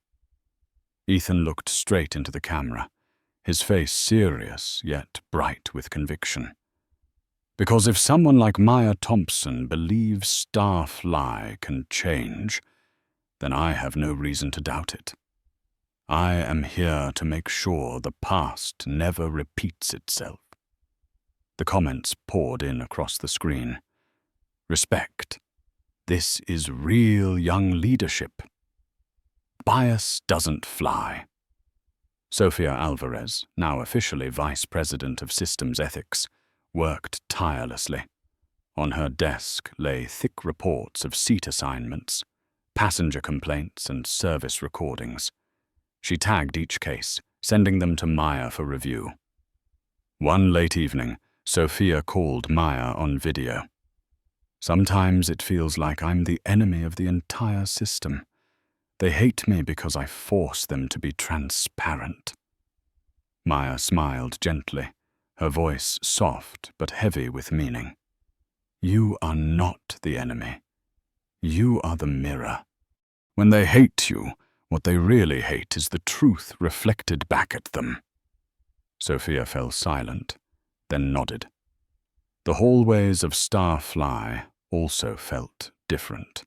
Ethan looked straight into the camera, his face serious yet bright with conviction. "Because if someone like Maya Thompson believes Starfly can change, then I have no reason to doubt it. I am here to make sure the past never repeats itself." The comments poured in across the screen. "Respect. This is real young leadership. Bias doesn't fly." Sofia Alvarez, now officially Vice President of Systems Ethics, worked tirelessly. On her desk lay thick reports of seat assignments, passenger complaints, and service recordings. She tagged each case, sending them to Maya for review. One late evening, Sofia called Maya on video. "Sometimes it feels like I'm the enemy of the entire system. They hate me because I force them to be transparent." Maya smiled gently, her voice soft but heavy with meaning. "You are not the enemy. You are the mirror. When they hate you, what they really hate is the truth reflected back at them." Sofia fell silent, then nodded. The hallways of Starfly also felt different.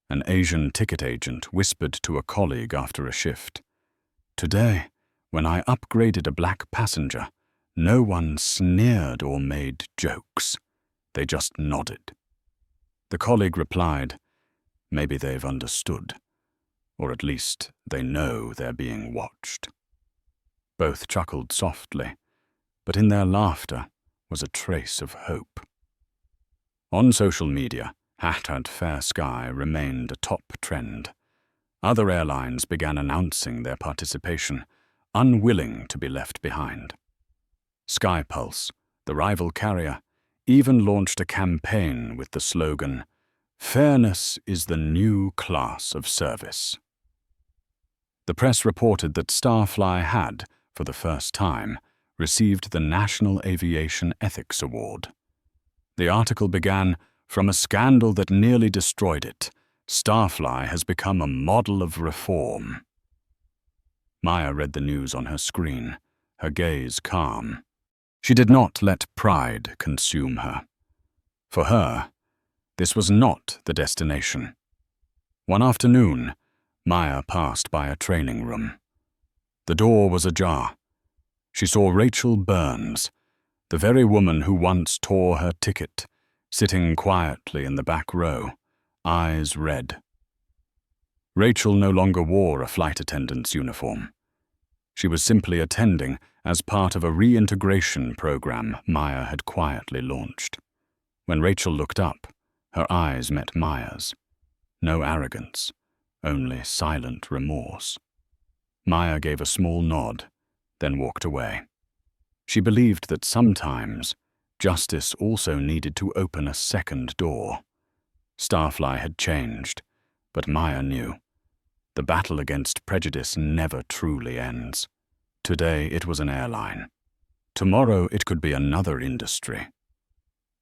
An Asian ticket agent whispered to a colleague after a shift, "Today, when I upgraded a black passenger, no one sneered or made jokes. They just nodded." The colleague replied, "Maybe they've understood, or at least they know they're being watched." Both chuckled softly, but in their laughter was a trace of hope. On social media, #FairSky remained a top trend. Other airlines began announcing their participation, unwilling to be left behind. SkyPulse, the rival carrier, even launched a campaign with the slogan, "Fairness is the new class of service." The press reported that Starfly had, for the first time, received the National Aviation Ethics Award. The article began, "From a scandal that nearly destroyed it, Starfly has become a model of reform." Maya read the news on her screen, her gaze calm. She did not let pride consume her. For her, this was not the destination. One afternoon, Maya passed by a training room. The door was ajar. She saw Rachel Burns, the very woman who once tore her ticket, sitting quietly in the back row, eyes red. Rachel no longer wore a flight attendant's uniform. She was simply attending as part of a reintegration program Maya had quietly launched. When Rachel looked up, her eyes met Maya's. No arrogance, only silent remorse. Maya gave a small nod, then walked away. She believed that sometimes justice also needed to open a second door. Starfly had changed, but Maya knew. The battle against prejudice never truly ends. Today it was an airline. Tomorrow it could be another industry.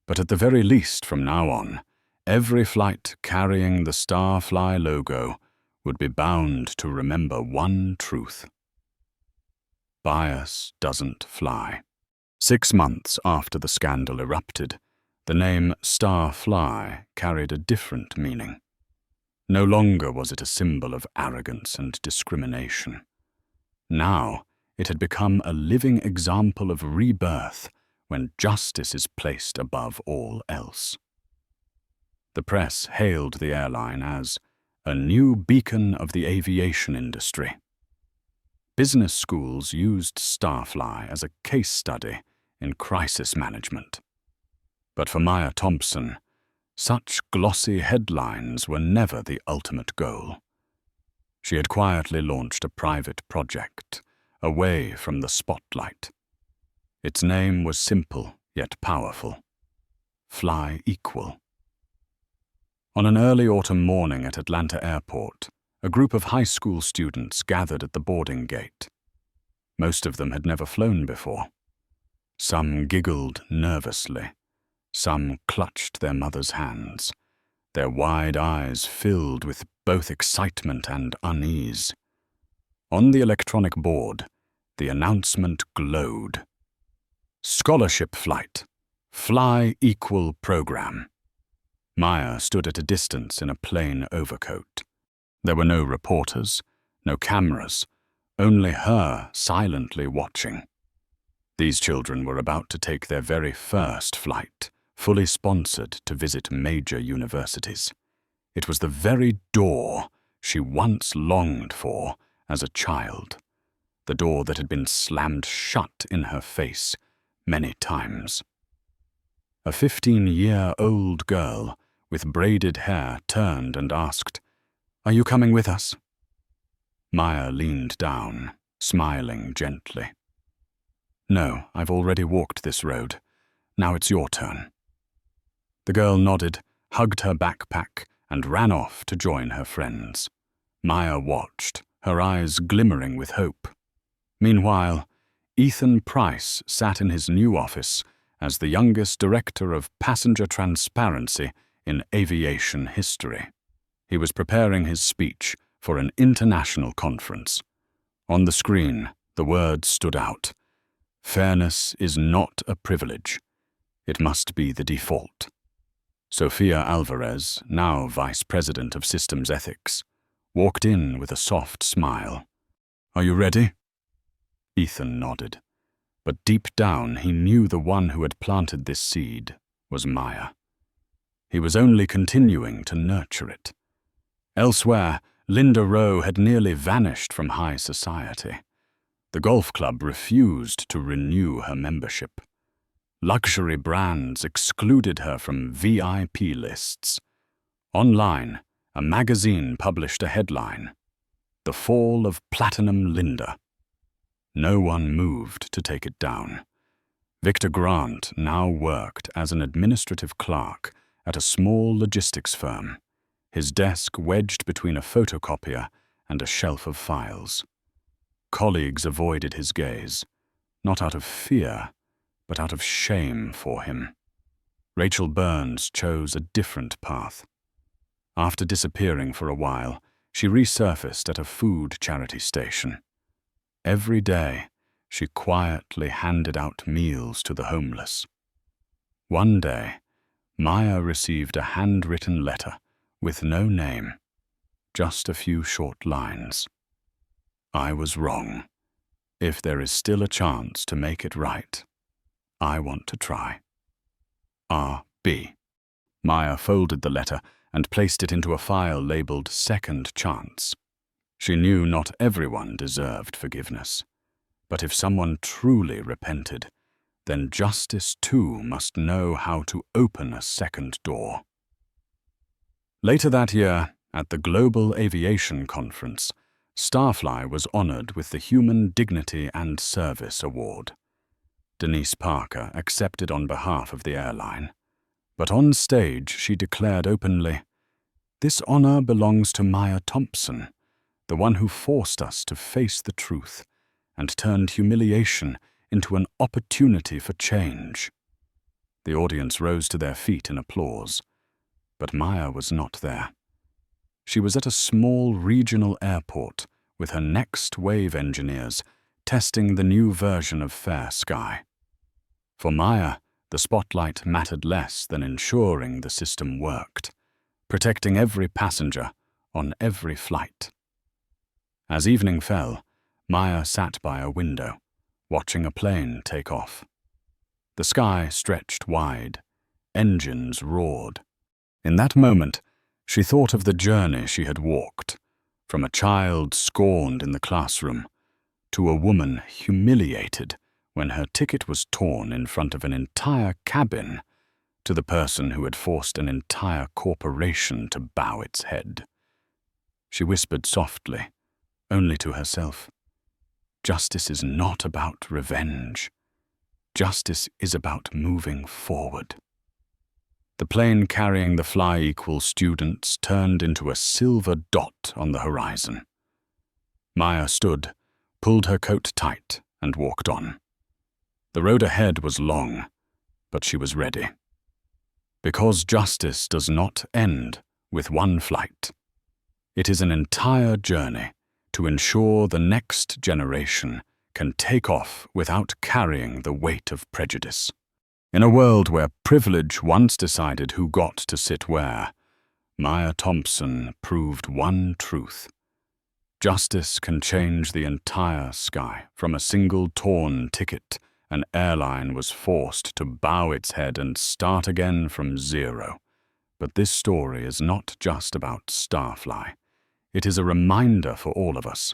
But at the very least from now on, every flight carrying the Starfly logo would be bound to remember one truth. Bias doesn't fly. 6 months after the scandal erupted, the name Starfly carried a different meaning. No longer was it a symbol of arrogance and discrimination. Now, it had become a living example of rebirth when justice is placed above all else. The press hailed the airline as a new beacon of the aviation industry. Business schools used Starfly as a case study in crisis management. But for Maya Thompson, such glossy headlines were never the ultimate goal. She had quietly launched a private project, away from the spotlight. Its name was simple yet powerful: Fly Equal. On an early autumn morning at Atlanta Airport, a group of high school students gathered at the boarding gate. Most of them had never flown before. Some giggled nervously. Some clutched their mother's hands, their wide eyes filled with both excitement and unease. On the electronic board, the announcement glowed. Scholarship flight, Fly Equal program. Maya stood at a distance in a plain overcoat. There were no reporters, no cameras, only her silently watching. These children were about to take their very first flight, fully sponsored to visit major universities. It was the very door she once longed for as a child, the door that had been slammed shut in her face many times. A 15-year-old girl with braided hair turned and asked, "Are you coming with us?" Maya leaned down, smiling gently. "No, I've already walked this road. Now it's your turn." The girl nodded, hugged her backpack, and ran off to join her friends. Maya watched, her eyes glimmering with hope. Meanwhile, Ethan Price sat in his new office as the youngest director of passenger transparency in aviation history. He was preparing his speech for an international conference. On the screen, the words stood out. Fairness is not a privilege. It must be the default. Sophia Alvarez, now Vice President of Systems Ethics, walked in with a soft smile. "Are you ready?" Ethan nodded. But deep down he knew the one who had planted this seed was Maya. He was only continuing to nurture it. Elsewhere, Linda Rowe had nearly vanished from high society. The golf club refused to renew her membership. Luxury brands excluded her from VIP lists. Online, a magazine published a headline: "The Fall of Platinum Linda." No one moved to take it down. Victor Grant now worked as an administrative clerk at a small logistics firm, his desk wedged between a photocopier and a shelf of files. Colleagues avoided his gaze, not out of fear, but out of shame for him. Rachel Burns chose a different path. After disappearing for a while, she resurfaced at a food charity station. Every day, she quietly handed out meals to the homeless. One day, Maya received a handwritten letter with no name, just a few short lines. "I was wrong. If there is still a chance to make it right, I want to try. R.B." Maya folded the letter and placed it into a file labeled Second Chance. She knew not everyone deserved forgiveness, but if someone truly repented, then justice too must know how to open a second door. Later that year, at the Global Aviation Conference, Starfly was honored with the Human Dignity and Service Award. Denise Parker accepted on behalf of the airline, but on stage she declared openly, "This honor belongs to Maya Thompson, the one who forced us to face the truth and turned humiliation into an opportunity for change." The audience rose to their feet in applause, but Maya was not there. She was at a small regional airport with her Next Wave engineers testing the new version of Fair Sky. For Maya, the spotlight mattered less than ensuring the system worked, protecting every passenger on every flight. As evening fell, Maya sat by a window, watching a plane take off. The sky stretched wide, engines roared. In that moment, she thought of the journey she had walked, from a child scorned in the classroom to a woman humiliated when her ticket was torn in front of an entire cabin, to the person who had forced an entire corporation to bow its head. She whispered softly, only to herself, "Justice is not about revenge. Justice is about moving forward." The plane carrying the Fly-Equal students turned into a silver dot on the horizon. Maya stood, pulled her coat tight, and walked on. The road ahead was long, but she was ready. Because justice does not end with one flight. It is an entire journey to ensure the next generation can take off without carrying the weight of prejudice. In a world where privilege once decided who got to sit where, Maya Thompson proved one truth. Justice can change the entire sky. From a single torn ticket, an airline was forced to bow its head and start again from zero. But this story is not just about Starfly. It is a reminder for all of us.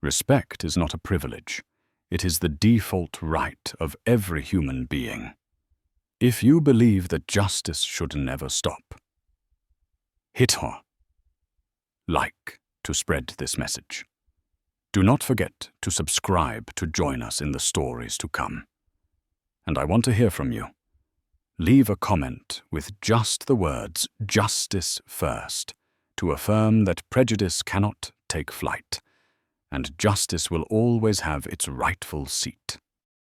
Respect is not a privilege. It is the default right of every human being. If you believe that justice should never stop, hit her. Like to spread this message. Do not forget to subscribe to join us in the stories to come. And I want to hear from you. Leave a comment with just the words "justice first" to affirm that prejudice cannot take flight, and justice will always have its rightful seat.